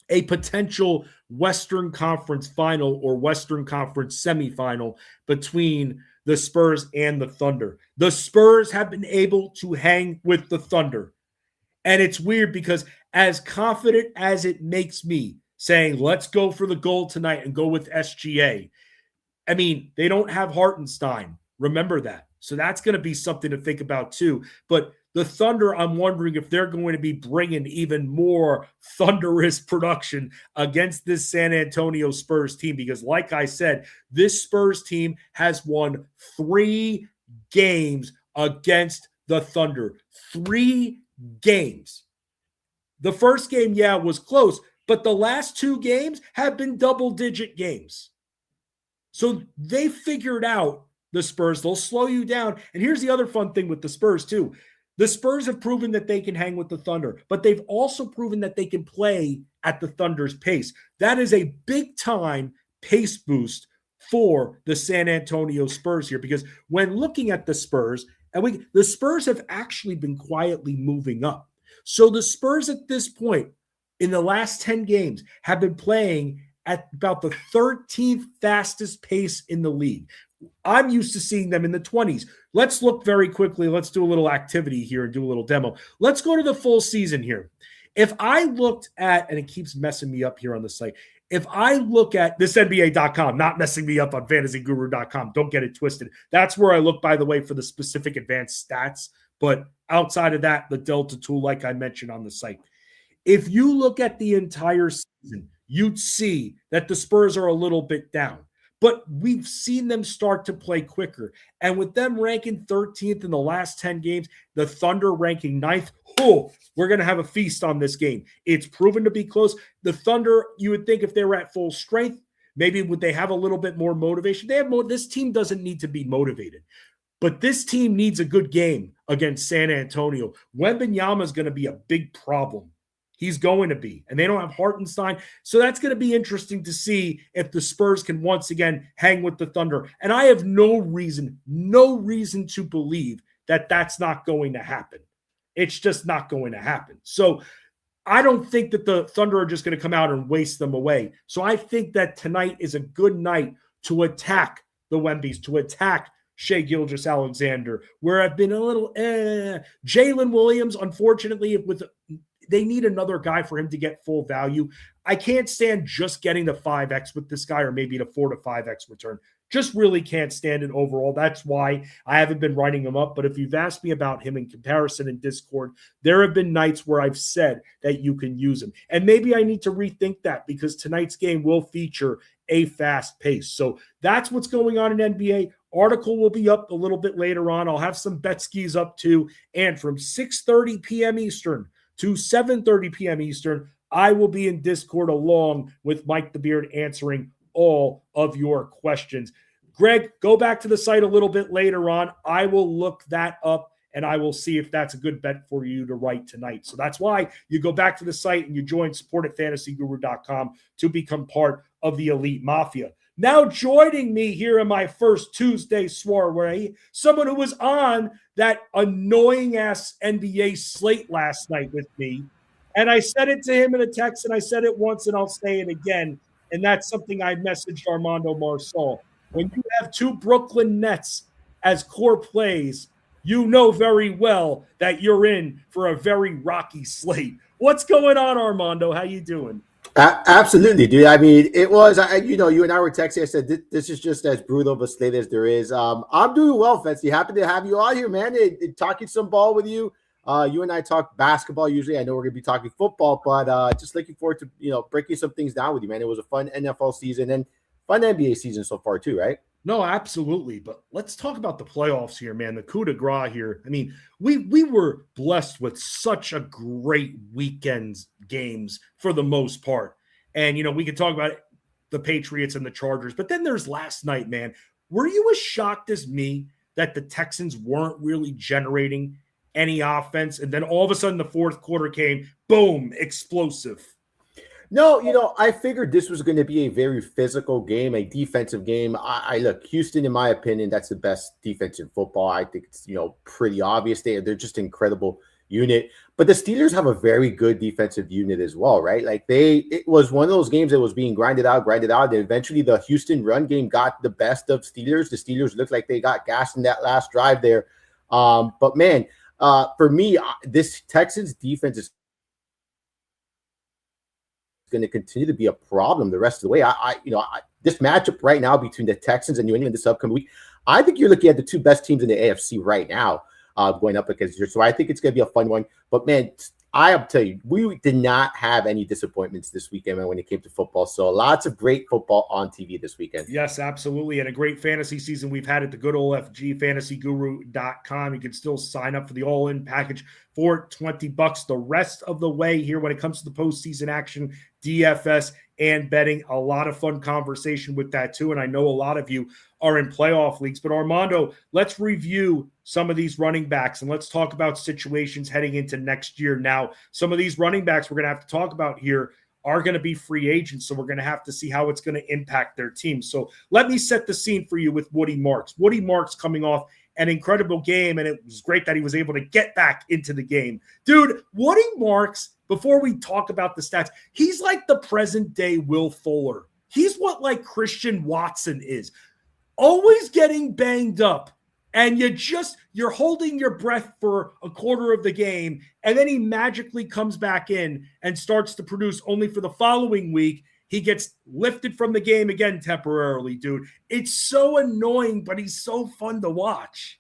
a potential Western Conference final or Western Conference semifinal between the Spurs and the Thunder. The Spurs have been able to hang with the Thunder, and it's weird because as confident as it makes me saying, let's go for the gold tonight and go with SGA, I mean, they don't have Hartenstein. Remember that. So that's going to be something to think about too. But the Thunder, I'm wondering if they're going to be bringing even more thunderous production against this San Antonio Spurs team. Because like I said, this Spurs team has won 3 games against the Thunder. 3 games. The first game, was close. But the last 2 games have been double-digit games. So they figured out the Spurs. They'll slow you down. And here's the other fun thing with the Spurs, too. The Spurs have proven that they can hang with the Thunder, but they've also proven that they can play at the Thunder's pace. That is a big-time pace boost for the San Antonio Spurs here, because when looking at the Spurs, the Spurs have actually been quietly moving up. So the Spurs at this point in the last 10 games have been playing at about the 13th fastest pace in the league. I'm used to seeing them in the 20s. Let's look very quickly. Let's do a little activity here and do a little demo. Let's go to the full season here. If I looked at, and it keeps messing me up here on the site, if I look at this NBA.com, not messing me up on fantasyguru.com, don't get it twisted. That's where I look, by the way, for the specific advanced stats. But outside of that, the Delta tool, like I mentioned on the site. If you look at the entire season, you'd see that the Spurs are a little bit down. But we've seen them start to play quicker. And with them ranking 13th in the last 10 games, the Thunder ranking 9th, we're going to have a feast on this game. It's proven to be close. The Thunder, you would think if they were at full strength, maybe would they have a little bit more motivation? This team doesn't need to be motivated. But this team needs a good game against San Antonio. Wembanyama is going to be a big problem. He's going to be. And they don't have Hartenstein. So that's going to be interesting to see if the Spurs can once again hang with the Thunder. And I have no reason to believe that that's not going to happen. It's just not going to happen. So I don't think that the Thunder are just going to come out and waste them away. So I think that tonight is a good night to attack the Wembies, to attack Shai Gilgeous-Alexander, where I've been a little Jalen Williams, unfortunately, they need another guy for him to get full value. I can't stand just getting the 5X with this guy or maybe the 4 to 5X return. Just really can't stand it overall. That's why I haven't been writing him up. But if you've asked me about him in comparison in Discord, there have been nights where I've said that you can use him. And maybe I need to rethink that because tonight's game will feature a fast pace. So that's what's going on in NBA. Article will be up a little bit later on. I'll have some bet skis up too. And from 6:30 p.m. Eastern to 7:30 p.m. Eastern, I will be in Discord along with Mike the Beard answering all of your questions. Greg, go back to the site a little bit later on. I will look that up and I will see if that's a good bet for you to write tonight. So that's why you go back to the site and you join support at fantasyguru.com to become part of the Elite Mafia. Now joining me here in my first Tuesday soiree, someone who was on that annoying-ass NBA slate last night with me. And I said it to him in a text, and I said it once, and I'll say it again. And that's something I messaged Armando Marsal. When you have two Brooklyn Nets as core plays, you know very well that you're in for a very rocky slate. What's going on, Armando? How you doing? Absolutely, dude. I mean, it was, you and I were texting. I said, this is just as brutal of a slate as there is. I'm doing well, Fensty. Happy to have you on here, man. Talking some ball with you. You and I talk basketball usually. I know we're going to be talking football, but just looking forward to, breaking some things down with you, man. It was a fun NFL season and fun NBA season so far too, right? No, absolutely. But let's talk about the playoffs here, man. The coup de grace here. I mean, we were blessed with such a great weekend's games for the most part. And, we could talk about the Patriots and the Chargers. But then there's last night, man. Were you as shocked as me that the Texans weren't really generating any offense? And then all of a sudden the fourth quarter came, boom, explosive. No, I figured this was going to be a very physical game, a defensive game. I look, Houston, in my opinion, that's the best defense in football. I think it's, pretty obvious. They're just an incredible unit. But the Steelers have a very good defensive unit as well, right? Like it was one of those games that was being grinded out. And eventually the Houston run game got the best of Steelers. The Steelers looked like they got gas in that last drive there. But man, for me, this Texans defense is going to continue to be a problem the rest of the way. This matchup right now between the Texans and New England this upcoming week, I think you're looking at the two best teams in the AFC right now going up against each other. So I think it's going to be a fun one. But man, I'll tell you, we did not have any disappointments this weekend, man, when it came to football. So lots of great football on TV this weekend. Yes, absolutely. And a great fantasy season we've had at the good old FG, fantasyguru.com. You can still sign up for the all-in package for $20 the rest of the way here when it comes to the postseason action, DFS, and betting. A lot of fun conversation with that too. And I know a lot of you are in playoff leagues. But Armando, let's review some of these running backs and let's talk about situations heading into next year. Now, some of these running backs we're going to have to talk about here are going to be free agents. So we're going to have to see how it's going to impact their team. So let me set the scene for you with Woody Marks. Woody Marks coming off an incredible game, and it was great that he was able to get back into the game. Dude, Woody Marks, before we talk about the stats, he's like the present-day Will Fuller. He's what like Christian Watson is. Always getting banged up, and you're holding your breath for a quarter of the game, and then he magically comes back in and starts to produce, only for the following week he gets lifted from the game again temporarily, dude. It's so annoying, but he's so fun to watch.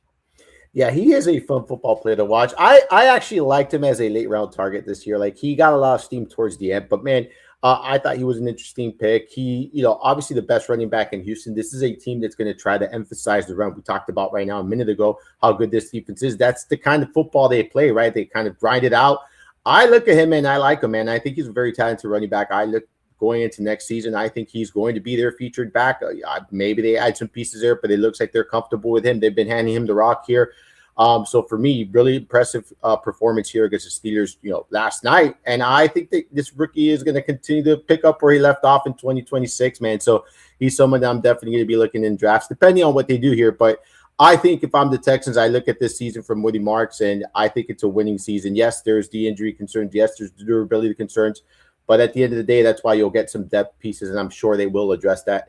Yeah, he is a fun football player to watch. I actually liked him as a late round target this year. Like, he got a lot of steam towards the end, but man, I thought he was an interesting pick. He, obviously the best running back in Houston. This is a team that's going to try to emphasize the run. We talked about right now a minute ago how good this defense is. That's the kind of football they play, right? They kind of grind it out. I look at him and I like him, man. I think he's a very talented running back. I look going into next season, I think he's going to be their featured back. Maybe they add some pieces there, but it looks like they're comfortable with him. They've been handing him the rock here. So for me, really impressive performance here against the Steelers, last night. And I think that this rookie is going to continue to pick up where he left off in 2026, man. So he's someone that I'm definitely going to be looking in drafts, depending on what they do here. But I think if I'm the Texans, I look at this season from Woody Marks, and I think it's a winning season. Yes, there's the injury concerns. Yes, there's the durability concerns. But at the end of the day, that's why you'll get some depth pieces, and I'm sure they will address that,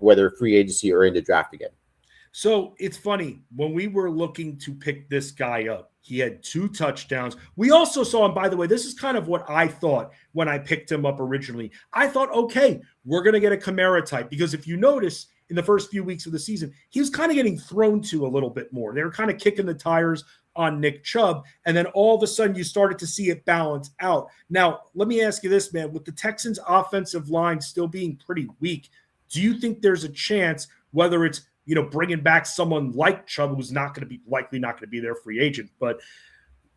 whether free agency or in the draft again. So it's funny, when we were looking to pick this guy up, he had 2 touchdowns. We also saw him, by the way, this is kind of what I thought when I picked him up originally. I thought, okay, we're going to get a Kamara type, because if you notice in the first few weeks of the season, he was kind of getting thrown to a little bit more. They were kind of kicking the tires on Nick Chubb, and then all of a sudden you started to see it balance out. Now, let me ask you this, man. With the Texans' offensive line still being pretty weak, do you think there's a chance, whether it's bringing back someone like Chubb, who's likely not going to be their free agent, but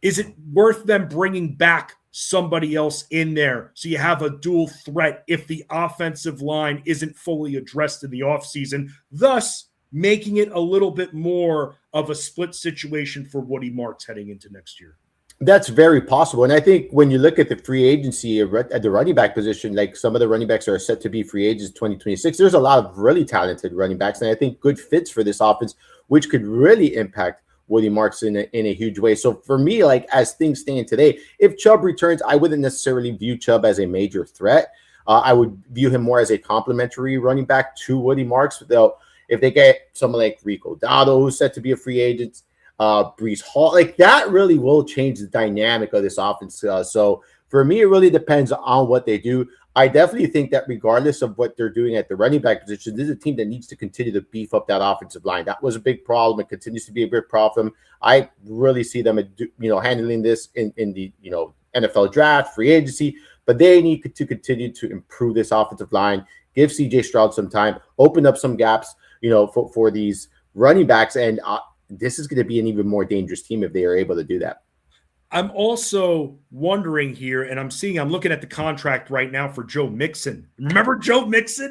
is it worth them bringing back somebody else in there so you have a dual threat if the offensive line isn't fully addressed in the offseason, thus making it a little bit more of a split situation for Woody Marks heading into next year? That's very possible. And I think when you look at the free agency at the running back position, like some of the running backs are set to be free agents 2026, there's a lot of really talented running backs, and I think good fits for this offense, which could really impact Woody Marks in a huge way. So for me, like, as things stand today, if Chubb returns, I wouldn't necessarily view Chubb as a major threat. I would view him more as a complementary running back to Woody Marks, though. If they get someone like Rico, Dowdle, who's set to be a free agent, Breece Hall, like, that really will change the dynamic of this offense. So for me, it really depends on what they do. I definitely think that regardless of what they're doing at the running back position, this is a team that needs to continue to beef up that offensive line. That was a big problem. It continues to be a big problem. I really see them, handling this in the, NFL draft, free agency, but they need to continue to improve this offensive line, give CJ Stroud some time, open up some gaps, for these running backs. And this is going to be an even more dangerous team if they are able to do that. I'm also wondering here, and I'm looking at the contract right now for Joe Mixon. Remember Joe Mixon?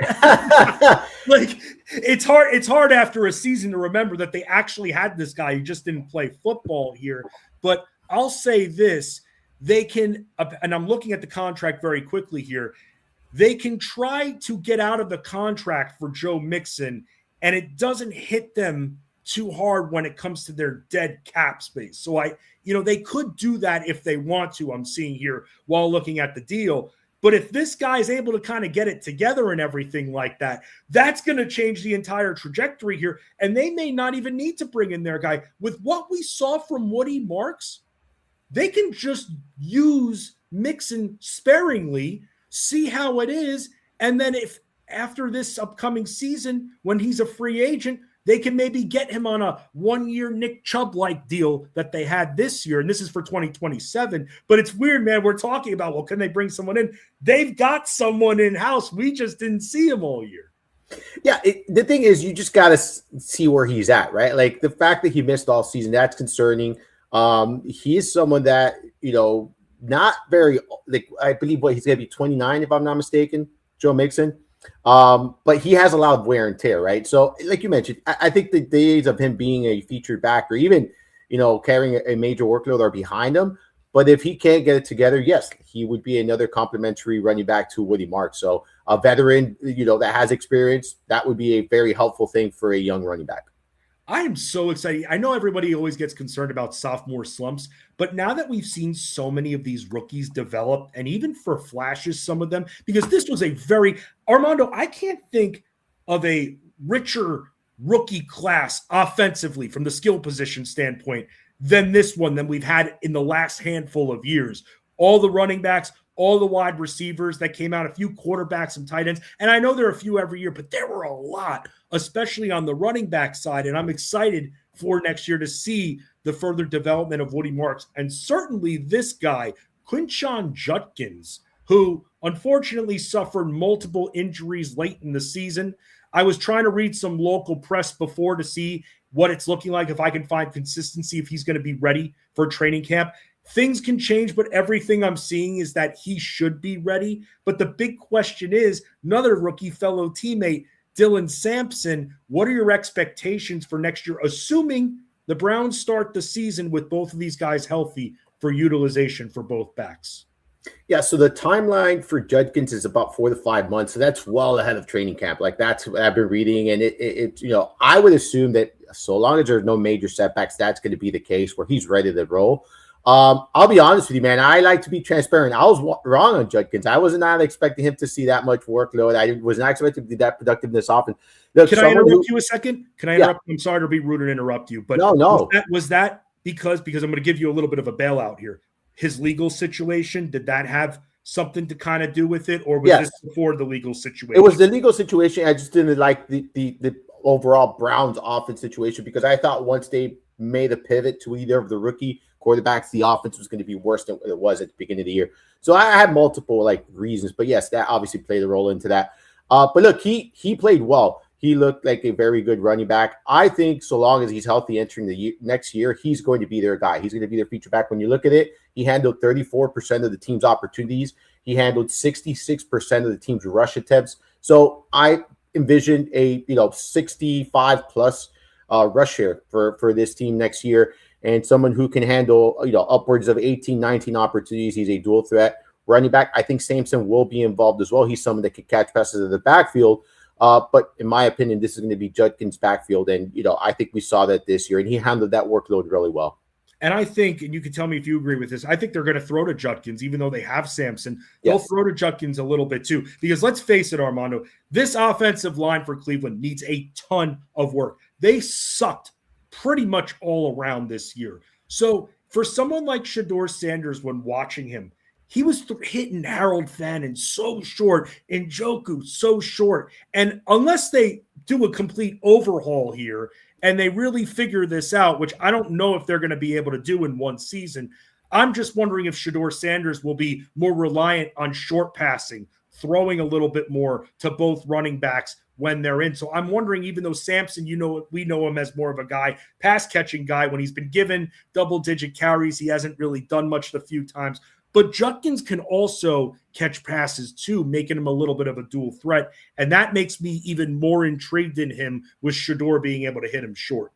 Like, it's hard after a season to remember that they actually had this guy who just didn't play football here. But I'll say this, they can, and I'm looking at the contract very quickly here, they can try to get out of the contract for Joe Mixon, and it doesn't hit them too hard when it comes to their dead cap space. So they could do that if they want to, I'm seeing here while looking at the deal. But if this guy is able to kind of get it together and everything like that, that's going to change the entire trajectory here. And they may not even need to bring in their guy. With what we saw from Woody Marks, they can just use Mixon sparingly, see how it is, and then if after this upcoming season, when he's a free agent, they can maybe get him on a 1-year Nick Chubb-like deal that they had this year, and this is for 2027. But it's weird, man. We're talking about, well, can they bring someone in? They've got someone in-house. We just didn't see him all year. Yeah, the thing is, you just got to see where he's at, right? Like, the fact that he missed all season, that's concerning. He is someone that, not very, like, I believe he's going to be 29, if I'm not mistaken, Joe Mixon. But he has a lot of wear and tear, right? So, like you mentioned, I think the days of him being a featured back or even, carrying a major workload are behind him. But if he can't get it together, yes, he would be another complimentary running back to Woody Marks. So a veteran, that has experience, that would be a very helpful thing for a young running back. I am so excited. I know everybody always gets concerned about sophomore slumps, but now that we've seen so many of these rookies develop, and even for flashes, some of them, because this was a very, Armando, I can't think of a richer rookie class offensively from the skill position standpoint than this one than we've had in the last handful of years. All the running backs, all the wide receivers that came out, a few quarterbacks and tight ends. And I know there are a few every year, but there were a lot, especially on the running back side. And I'm excited for next year to see the further development of Woody Marks. And certainly this guy, Quinshon Judkins, who unfortunately suffered multiple injuries late in the season. I was trying to read some local press before to see what it's looking like, if I can find consistency, if he's going to be ready for training camp. Things can change, but everything I'm seeing is that he should be ready. But the big question is, another rookie fellow teammate, Dylan Sampson, what are your expectations for next year, assuming the Browns start the season with both of these guys healthy for utilization for both backs? Yeah, so the timeline for Judkins is about 4 to 5 months. So that's well ahead of training camp. Like, that's what I've been reading. And it I would assume that so long as there's no major setbacks, that's going to be the case where he's ready to roll. I'll be honest with you, man. I like to be transparent. I was wrong on Judkins. I was not expecting him to see that much workload. I was not expecting to be that productive this often. Look, can I interrupt you a second? Can I interrupt? Yeah. I'm sorry to be rude and interrupt you, but no. Was that because I'm going to give you a little bit of a bailout here. His legal situation, did that have something to kind of do with it, or was this before the legal situation? It was the legal situation. I just didn't like the overall Browns offense situation, because I thought once they made a pivot to either of the rookie quarterbacks, the offense was going to be worse than it was at the beginning of the year. So I had multiple reasons, but yes, that obviously played a role into that. But look, he played well. He looked like a very good running back. I think so long as he's healthy entering the next year, he's going to be their guy. He's going to be their feature back. When you look at it, he handled 34% of the team's opportunities. He handled 66% of the team's rush attempts. So I envisioned a 65 plus rush share for this team next year, and someone who can handle upwards of 18, 19 opportunities. He's a dual threat running back. I think Sampson will be involved as well. He's someone that can catch passes in the backfield. But in my opinion, this is going to be Judkins' backfield. And, I think we saw that this year, and he handled that workload really well. And I think, and you can tell me if you agree with this, I think they're going to throw to Judkins, even though they have Sampson. They'll throw to Judkins a little bit too. Because let's face it, Armando, this offensive line for Cleveland needs a ton of work. They sucked pretty much all around this year. So for someone like Shedeur Sanders, when watching him, he was hitting Harold Fannin so short, and Njoku so short. And unless they do a complete overhaul here and they really figure this out, which I don't know if they're going to be able to do in one season, I'm just wondering if Shedeur Sanders will be more reliant on short passing, throwing a little bit more to both running backs when they're in. So I'm wondering, even though Sampson, we know him as more of a guy, pass-catching guy, when he's been given double-digit carries, he hasn't really done much the few times. But Judkins can also catch passes too, making him a little bit of a dual threat. And that makes me even more intrigued in him, with Shedeur being able to hit him short.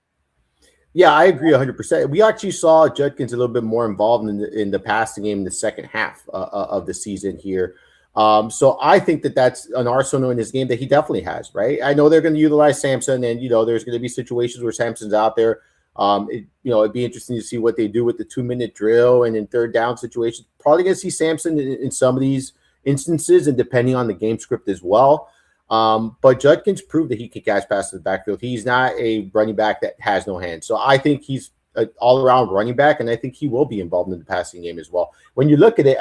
Yeah, I agree 100%. We actually saw Judkins a little bit more involved in the passing game in the second half of the season here. So I think that's an arsenal in his game that he definitely has, right? I know they're going to utilize Sampson, and, there's going to be situations where Sampson's out there. It'd be interesting to see what they do with the 2-minute drill and in third down situations. Probably going to see Sampson in some of these instances, and depending on the game script as well. But Judkins proved that he can catch passes in the backfield. He's not a running back that has no hands. So I think he's an all-around running back, and I think he will be involved in the passing game as well. When you look at it,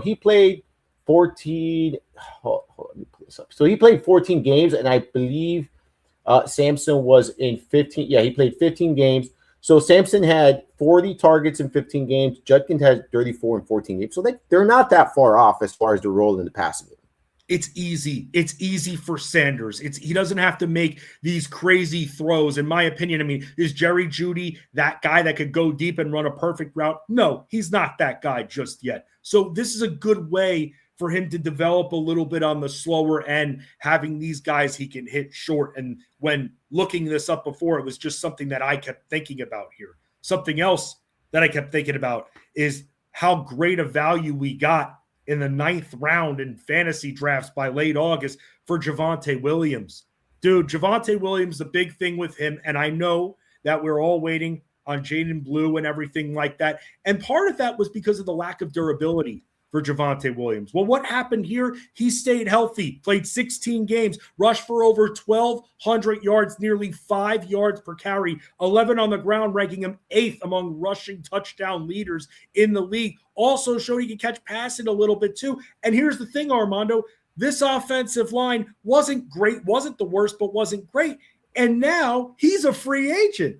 he played 14. Let me pull this up. So he played 14 games, and I believe Sampson was in 15. Yeah, he played 15 games. So Sampson had 40 targets in 15 games. Judkins had 34 in 14 games. So they're not that far off as far as the role in the passing game. It's easy. It's easy for Sanders. He doesn't have to make these crazy throws. In my opinion, is Jerry Jeudy that guy that could go deep and run a perfect route? No, he's not that guy just yet. So this is a good way for him to develop a little bit on the slower end, having these guys he can hit short. And when looking this up before, it was just something that I kept thinking about here. Something else that I kept thinking about is how great a value we got in the 9th round in fantasy drafts by late August for Javonte Williams. Dude, Javonte Williams, the big thing with him, and I know that we're all waiting on Jaden Blue and everything like that. And part of that was because of the lack of durability for Javonte Williams. Well, what happened here? He stayed healthy, played 16 games, rushed for over 1,200 yards, nearly 5 yards per carry, 11 on the ground, ranking him 8th among rushing touchdown leaders in the league. Also showed he could catch passing a little bit too. And here's the thing, Armando, this offensive line wasn't great, wasn't the worst, but wasn't great. And now he's a free agent.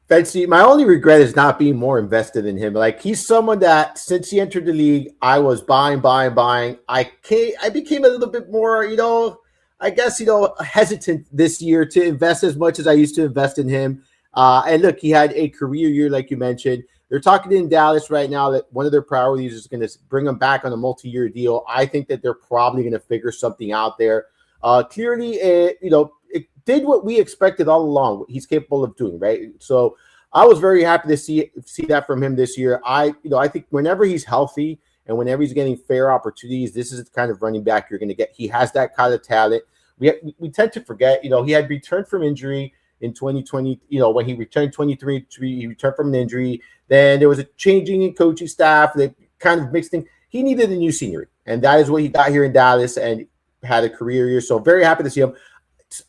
Fensty, my only regret is not being more invested in him. Like, he's someone that since he entered the league, I was buying. I became a little bit more, hesitant this year to invest as much as I used to invest in him. And look, he had a career year, like you mentioned. They're talking in Dallas right now that one of their priorities is going to bring him back on a multi-year deal. I think that they're probably going to figure something out there. Clearly, it did what we expected all along, what he's capable of doing, right? So I was very happy to see that from him this year. I think whenever he's healthy and whenever he's getting fair opportunities, this is the kind of running back you're going to get. He has that kind of talent. We tend to forget, he had returned from injury in 2020, when he returned 23, he returned from an injury. Then there was a changing in coaching staff that kind of mixed things. He needed a new scenery, and that is what he got here in Dallas and had a career year. So very happy to see him.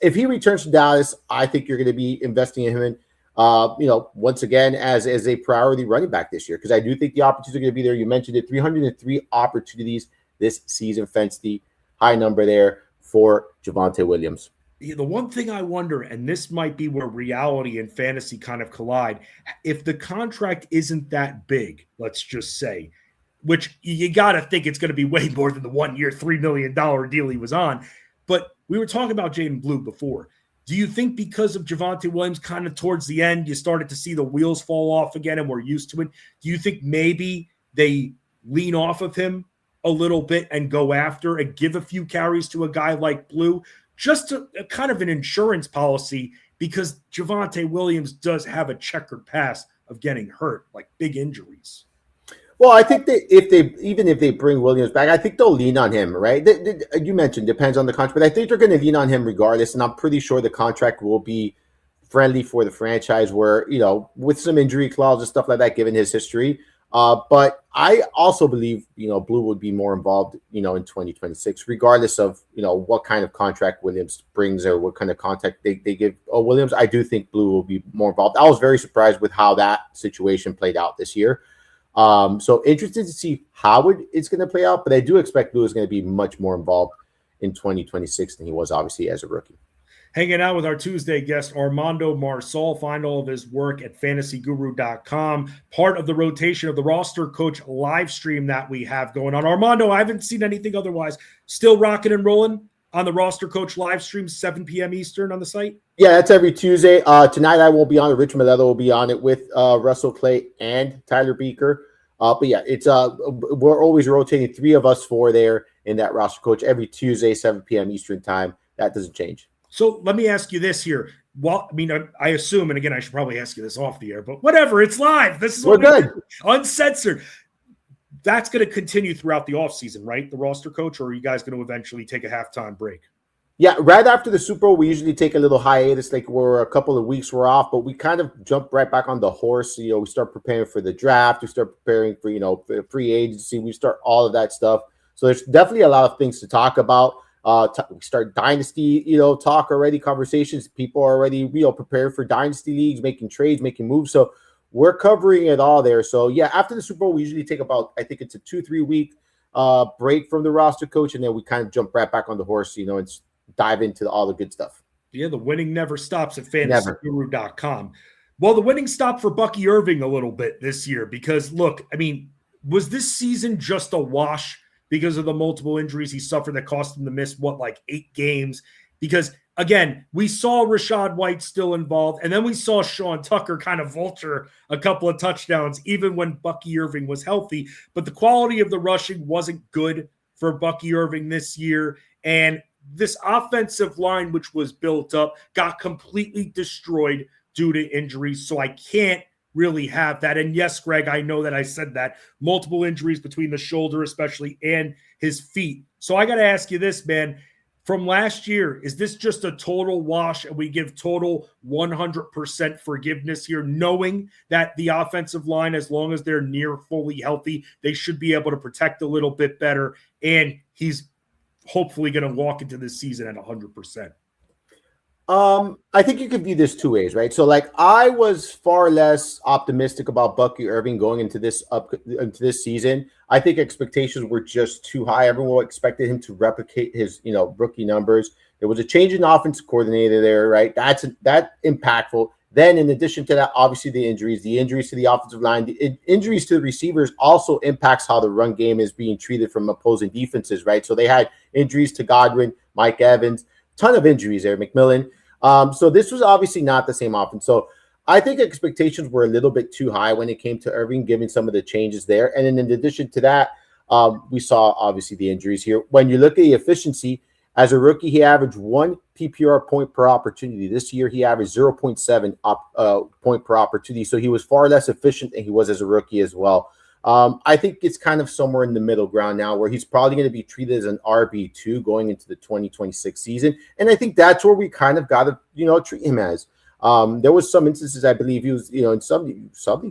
If he returns to Dallas, I think you're going to be investing in him, once again, as a priority running back this year, because I do think the opportunities are going to be there. You mentioned it, 303 opportunities this season, Fensty, high number there for Javonte Williams. The one thing I wonder, and this might be where reality and fantasy kind of collide, if the contract isn't that big, let's just say, which you got to think it's going to be way more than the 1 year, $3 million deal he was on. But we were talking about Jaden Blue before. Do you think because of Javonte Williams kind of towards the end, you started to see the wheels fall off again and we're used to it? Do you think maybe they lean off of him a little bit and go after and give a few carries to a guy like Blue? Just a kind of an insurance policy, because Javonte Williams does have a checkered past of getting hurt, like big injuries. Well, I think that if they bring Williams back, I think they'll lean on him, right? You mentioned depends on the contract, but I think they're going to lean on him regardless, and I'm pretty sure the contract will be friendly for the franchise where, with some injury clause and stuff like that, given his history. But I also believe, Blue would be more involved, in 2026, regardless of, what kind of contract Williams brings or what kind of contract they give Williams. I do think Blue will be more involved. I was very surprised with how that situation played out this year. So interested to see how it's going to play out, but I do expect Blue is going to be much more involved in 2026 than he was obviously as a rookie. Hanging out with our Tuesday guest, Armando Marsal. Find all of his work at fantasyguru.com. Part of the rotation of the roster coach live stream that we have going on. Armando, I haven't seen anything otherwise. Still rocking and rolling on the roster coach live stream, 7 p.m. Eastern on the site? Yeah, that's every Tuesday. Tonight I won't be on it. Rich Milletto will be on it with Russell Clay and Tyler Beaker. But yeah, it's we're always rotating 3 of us 4 there in that roster coach every Tuesday, 7 p.m. Eastern time. That doesn't change. So let me ask you this here. Well, I assume, and again, I should probably ask you this off the air, but whatever, it's live. This is what we're good. Uncensored. That's going to continue throughout the offseason, right? The roster coach, or are you guys going to eventually take a halftime break? Yeah, right after the Super Bowl, we usually take a little hiatus, like we're a couple of weeks we're off, but we kind of jump right back on the horse. We start preparing for the draft. We start preparing for, for free agency. We start all of that stuff. So there's definitely a lot of things to talk about. We start dynasty, talk already, conversations. People are already, prepared for dynasty leagues, making trades, making moves. So we're covering it all there. So yeah, after the Super Bowl, we usually take about, I think it's a 2-3 week break from the roster coach, and then we kind of jump right back on the horse, and dive into all the good stuff. Yeah, the winning never stops at fantasyguru.com. Well, the winning stopped for Bucky Irving a little bit this year because, look, was this season just a wash because of the multiple injuries he suffered that cost him to miss, 8 games? Because, again, we saw Rachaad White still involved, and then we saw Sean Tucker kind of vulture a couple of touchdowns even when Bucky Irving was healthy. But the quality of the rushing wasn't good for Bucky Irving this year, and this offensive line, which was built up, got completely destroyed due to injuries. So I can't really have that. And yes, Greg, I know that I said that. Multiple injuries between the shoulder, especially, and his feet. So I got to ask you this, man. from last year, is this just a total wash and we give total 100% forgiveness here, knowing that the offensive line, as long as they're near fully healthy, they should be able to protect a little bit better, and he's hopefully going to walk into this season at 100%? I think you could view this two ways, right? So, like, I was far less optimistic about Bucky Irving going into this season. I think expectations were just too high. Everyone expected him to replicate his, rookie numbers. There was a change in offensive coordinator there, right? That's impactful. Then, in addition to that, obviously the injuries to the offensive line, the injuries to the receivers also impacts how the run game is being treated from opposing defenses, right? So they had injuries to Godwin, Mike Evans, ton of injuries there, McMillan. So this was obviously not the same offense. So I think expectations were a little bit too high when it came to Irving, given some of the changes there. And then in addition to that, we saw obviously the injuries here. When you look at the efficiency, as a rookie, he averaged 1 PPR point per opportunity. This year, he averaged 0.7 point per opportunity. So he was far less efficient than he was as a rookie as well. I think it's kind of somewhere in the middle ground now, where he's probably going to be treated as an RB2 going into the 2026 season. And I think that's where we kind of got to, treat him as. There was some instances, I believe he was, in some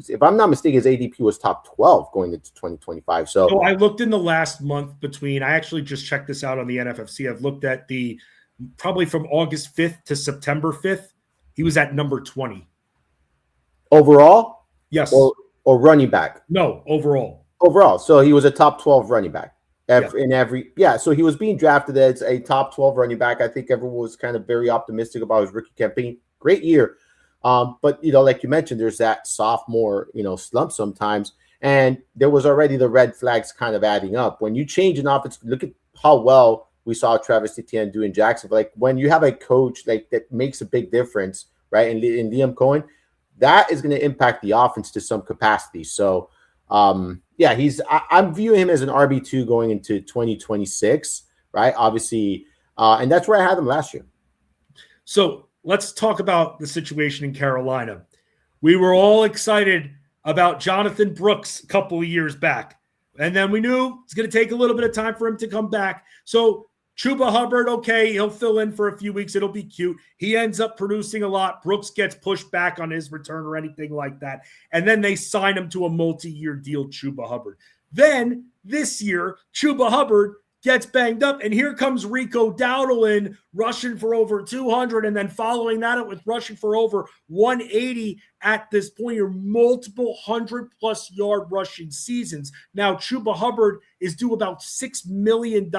if I'm not mistaken, his ADP was top 12 going into 2025. So I looked in the last month I actually just checked this out on the NFFC. I've looked at probably from August 5th to September 5th. He was at number 20. Overall? Yes. Or running back? No, overall. Overall. So he was a top 12 running back so he was being drafted as a top 12 running back. I think everyone was kind of very optimistic about his rookie campaign. Great year. But, like you mentioned, there's that sophomore, slump sometimes. And there was already the red flags kind of adding up. When you change an offense, look at how well we saw Travis Etienne do in Jacksonville. Like, when you have a coach that makes a big difference, right, in Liam Cohen, that is going to impact the offense to some capacity. So, I'm viewing him as an RB2 going into 2026, right? Obviously, and that's where I had him last year. So let's talk about the situation in Carolina. We were all excited about Jonathan Brooks a couple of years back, and then we knew it's going to take a little bit of time for him to come back. So Chuba Hubbard, okay, he'll fill in for a few weeks. It'll be cute. He ends up producing a lot. Brooks gets pushed back on his return or anything like that. And then they sign him to a multi-year deal, Chuba Hubbard. Then this year, Chuba Hubbard gets banged up, and here comes Rico Dowdle in, rushing for over 200, and then following that up with rushing for over 180 at this point. Your multiple 100-plus yard rushing seasons. Now, Chuba Hubbard is due about $6 million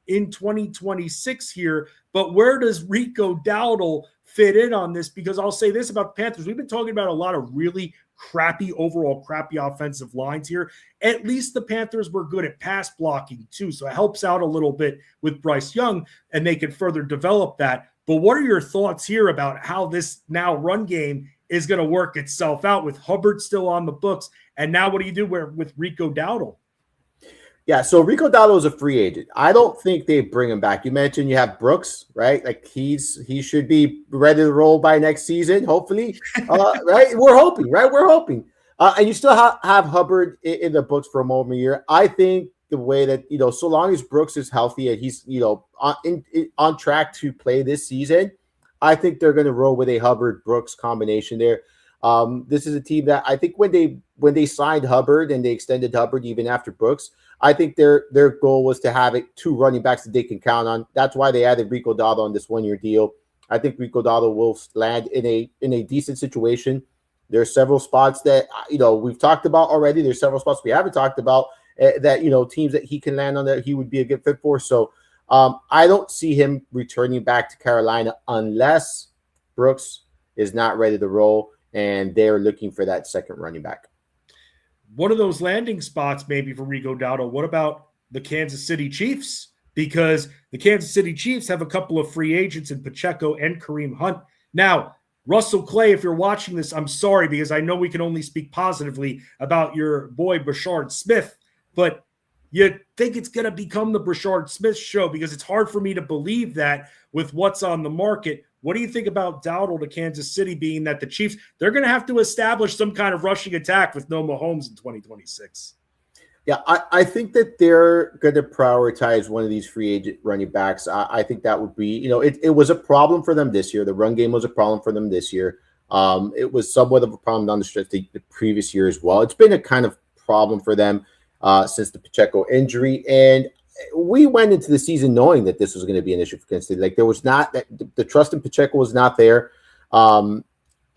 in 2026 here, but where does Rico Dowdle fit in on this? Because I'll say this about the Panthers. We've been talking about a lot of really crappy offensive lines here. At least the Panthers were good at pass blocking too, so it helps out a little bit with Bryce Young, and they can further develop that. But what are your thoughts here about how this now run game is going to work itself out with Hubbard still on the books, and now what do you do with Rico Dowdle? Yeah, so Rico Dowdle is a free agent. I don't think they bring him back. You mentioned you have Brooks, right? Like he should be ready to roll by next season, hopefully. Right? We're hoping, right? We're hoping. And you still have Hubbard in the books for a moment here. I think the way that, so long as Brooks is healthy and he's, on track to play this season, I think they're going to roll with a Hubbard-Brooks combination there. This is a team that I think when they signed Hubbard and they extended Hubbard even after Brooks, I think their goal was to have two running backs that they can count on. That's why they added Rico Dowdle on this 1-year deal. I think Rico Dowdle will land in a decent situation. There are several spots that we've talked about already. There's several spots we haven't talked about that teams that he can land on that he would be a good fit for. So I don't see him returning back to Carolina unless Brooks is not ready to roll and they're looking for that second running back. One of those landing spots maybe for Rico Dowdle. What about the Kansas City Chiefs? Because the Kansas City Chiefs have a couple of free agents in Pacheco and Kareem Hunt. Now, Russell Clay, if you're watching this, I'm sorry, because I know we can only speak positively about your boy Brashard Smith, but you think it's going to become the Brashard Smith show, because it's hard for me to believe that with what's on the market. What do you think about Dowdle to Kansas City, being that the Chiefs, they're going to have to establish some kind of rushing attack with no Mahomes in 2026? Yeah, I think that they're going to prioritize one of these free agent running backs. I think that would be, it was a problem for them this year. The run game was a problem for them this year. It was somewhat of a problem down the stretch the previous year as well. It's been a kind of problem for them since the Pacheco injury. And we went into the season knowing that this was going to be an issue for Kansas City. Like there was not that the trust in Pacheco was not there.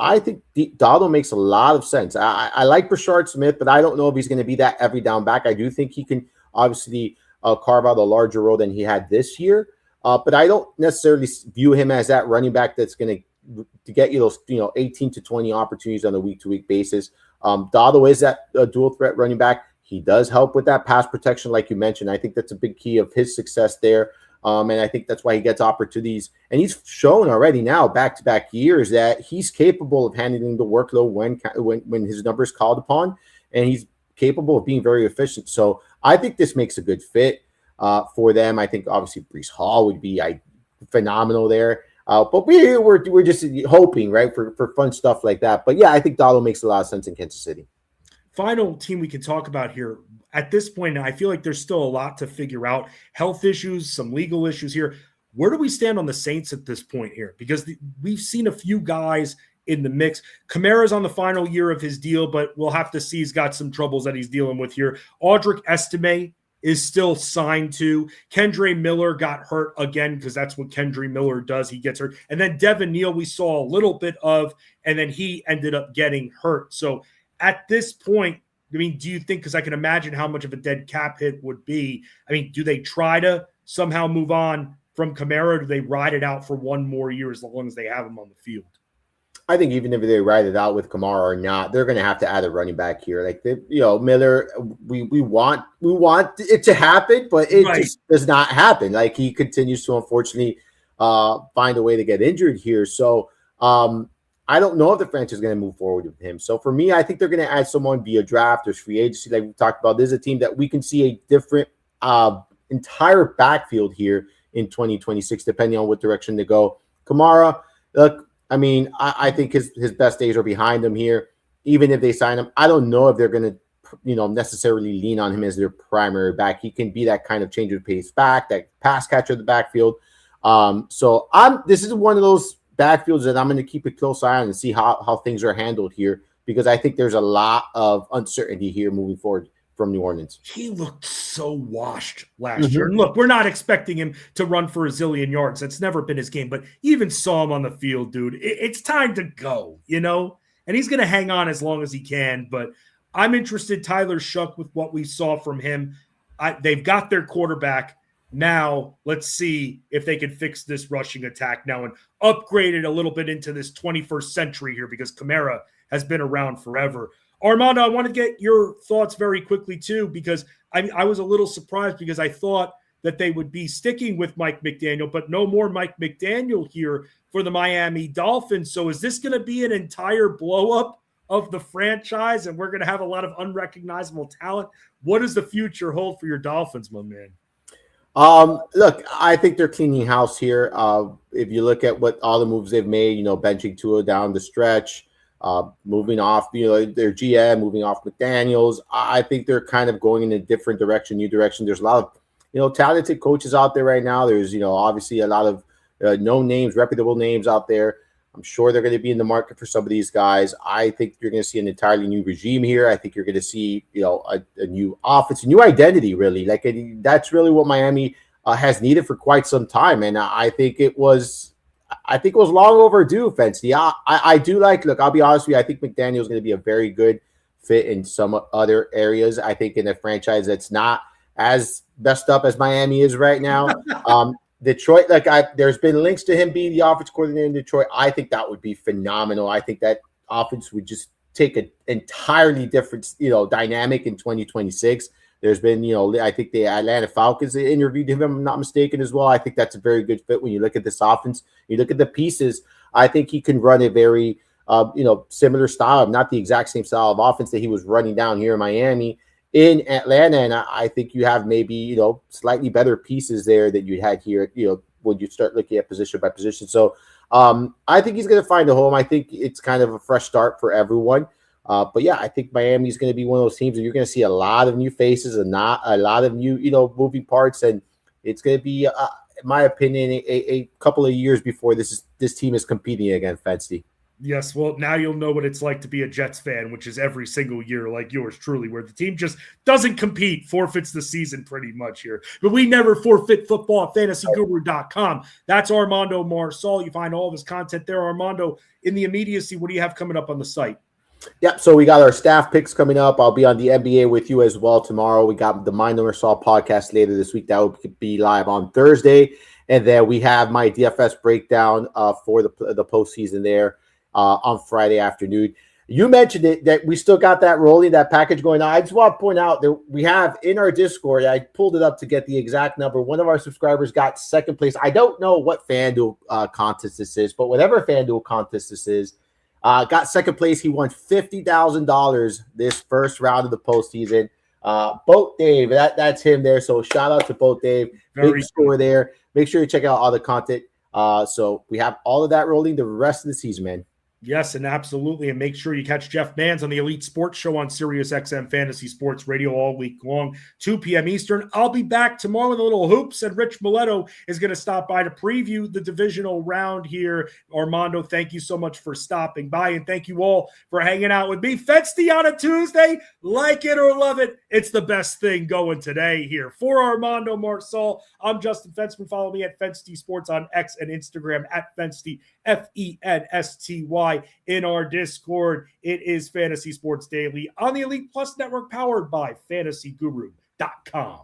I think Dowdle makes a lot of sense. I like Brashard Smith, but I don't know if he's going to be that every down back. I do think he can obviously carve out a larger role than he had this year. But I don't necessarily view him as that running back that's going to get you those 18 to 20 opportunities on a week-to-week basis. Dowdle is that dual threat running back. He does help with that pass protection, like you mentioned. I think that's a big key of his success there. And I think that's why he gets opportunities. And he's shown already now, back-to-back years, that he's capable of handling the workload when his number is called upon. And he's capable of being very efficient. So I think this makes a good fit for them. I think, obviously, Breece Hall would be phenomenal there. But we're just hoping, right, for fun stuff like that. But, yeah, I think Dowdle makes a lot of sense in Kansas City. Final team we can talk about here. At this point, I feel like there's still a lot to figure out. Health issues, some legal issues here. Where do we stand on the Saints at this point here? Because we've seen a few guys in the mix. Kamara's on the final year of his deal, but we'll have to see. He's got some troubles that he's dealing with here. Audric Estime is still signed to. Kendre Miller got hurt again because that's what Kendre Miller does. He gets hurt. And then Devin Neal we saw a little bit of, and then he ended up getting hurt. So at this point, I mean, do you think, because I can imagine how much of a dead cap hit would be, I mean, do they try to somehow move on from Kamara, or do they ride it out for one more year as long as they have him on the field? I think even if they ride it out with Kamara or not, they're going to have to add a running back here. Like, Miller, we want it to happen, but it just does not happen. Like, he continues to, unfortunately, find a way to get injured here. So, I don't know if the franchise is going to move forward with him. So for me, I think they're going to add someone via draft or free agency, like we talked about. This is a team that we can see a different entire backfield here in 2026, depending on what direction they go. Kamara, look, I mean, I think his best days are behind him here. Even if they sign him, I don't know if they're going to, necessarily lean on him as their primary back. He can be that kind of change of pace back, that pass catcher of the backfield. So this is one of those backfields that I'm going to keep a close eye on and see how things are handled here, because I think there's a lot of uncertainty here moving forward from New Orleans. He looked so washed last year. And look, we're not expecting him to run for a zillion yards. That's never been his game, but you even saw him on the field, dude. It's time to go, and he's going to hang on as long as he can. But I'm interested, Tyler Shuck, with what we saw from him. They've got their quarterback. Now, let's see if they can fix this rushing attack now and upgrade it a little bit into this 21st century here, because Kamara has been around forever. Armando, I want to get your thoughts very quickly, too, because I was a little surprised because I thought that they would be sticking with Mike McDaniel, but no more Mike McDaniel here for the Miami Dolphins. So is this going to be an entire blow-up of the franchise, and we're going to have a lot of unrecognizable talent? What does the future hold for your Dolphins, my man? Look, I think they're cleaning house here. If you look at what all the moves they've made, benching Tua down the stretch, moving off, their GM, moving off McDaniels, I think they're kind of going in a different direction, new direction. There's a lot of, talented coaches out there right now. There's, obviously a lot of known names, reputable names out there. I'm sure they're going to be in the market for some of these guys. I think you're going to see an entirely new regime here. I think you're going to see, a new offense, a new identity, really. Like, that's really what Miami has needed for quite some time. And I think it was long overdue, Fensty. I do like, look, I'll be honest with you, I think McDaniel is going to be a very good fit in some other areas. I think in a franchise that's not as messed up as Miami is right now. Detroit, there's been links to him being the offense coordinator in Detroit. I think that would be phenomenal. I think that offense would just take an entirely different, dynamic in 2026. There's been, I think the Atlanta Falcons interviewed him, if I'm not mistaken, as well. I think that's a very good fit when you look at this offense. You look at the pieces. I think he can run a very, similar style, not the exact same style of offense that he was running down here in Miami, in Atlanta. And I think you have maybe, slightly better pieces there that you had here, when you start looking at position by position. So I think he's going to find a home. I think it's kind of a fresh start for everyone. But yeah, I think Miami is going to be one of those teams where you're going to see a lot of new faces and not a lot of new, moving parts. And it's going to be, in my opinion, a couple of years before this team is competing against Fensty. Yes, well, now you'll know what it's like to be a Jets fan, which is every single year like yours truly, where the team just doesn't compete, forfeits the season pretty much here. But we never forfeit football at fantasyguru.com. That's Armando Marsal. You find all of his content there. Armando, in the immediacy, what do you have coming up on the site? Yep, so we got our staff picks coming up. I'll be on the NBA with you as well tomorrow. We got the Mind Marsal podcast later this week. That will be live on Thursday. And then we have my DFS breakdown for the postseason there on Friday afternoon. You mentioned it, that we still got that rolling, that package going on. I just want to point out that we have in our Discord, I pulled it up to get the exact number. One of our subscribers got second place. I don't know what FanDuel contest this is, but whatever FanDuel contest this is, got second place. He won $50,000 this first round of the postseason. Boat Dave, that's him there. So shout out to Boat Dave. Big score there. Make sure you check out all the content. So we have all of that rolling the rest of the season, man. Yes, and absolutely. And make sure you catch Jeff Mans on the Elite Sports Show on Sirius XM Fantasy Sports Radio all week long, 2 p.m. Eastern. I'll be back tomorrow with a little hoops, and Rich Miletto is going to stop by to preview the divisional round here. Armando, thank you so much for stopping by, and thank you all for hanging out with me. Fensty on a Tuesday, like it or love it, it's the best thing going today here. For Armando Marsal, I'm Justin Fensman. Follow me at Fensty Sports on X and Instagram at Fensty, Fensty. In our Discord. It is Fantasy Sports Daily on the Elite Plus Network, powered by fantasyguru.com.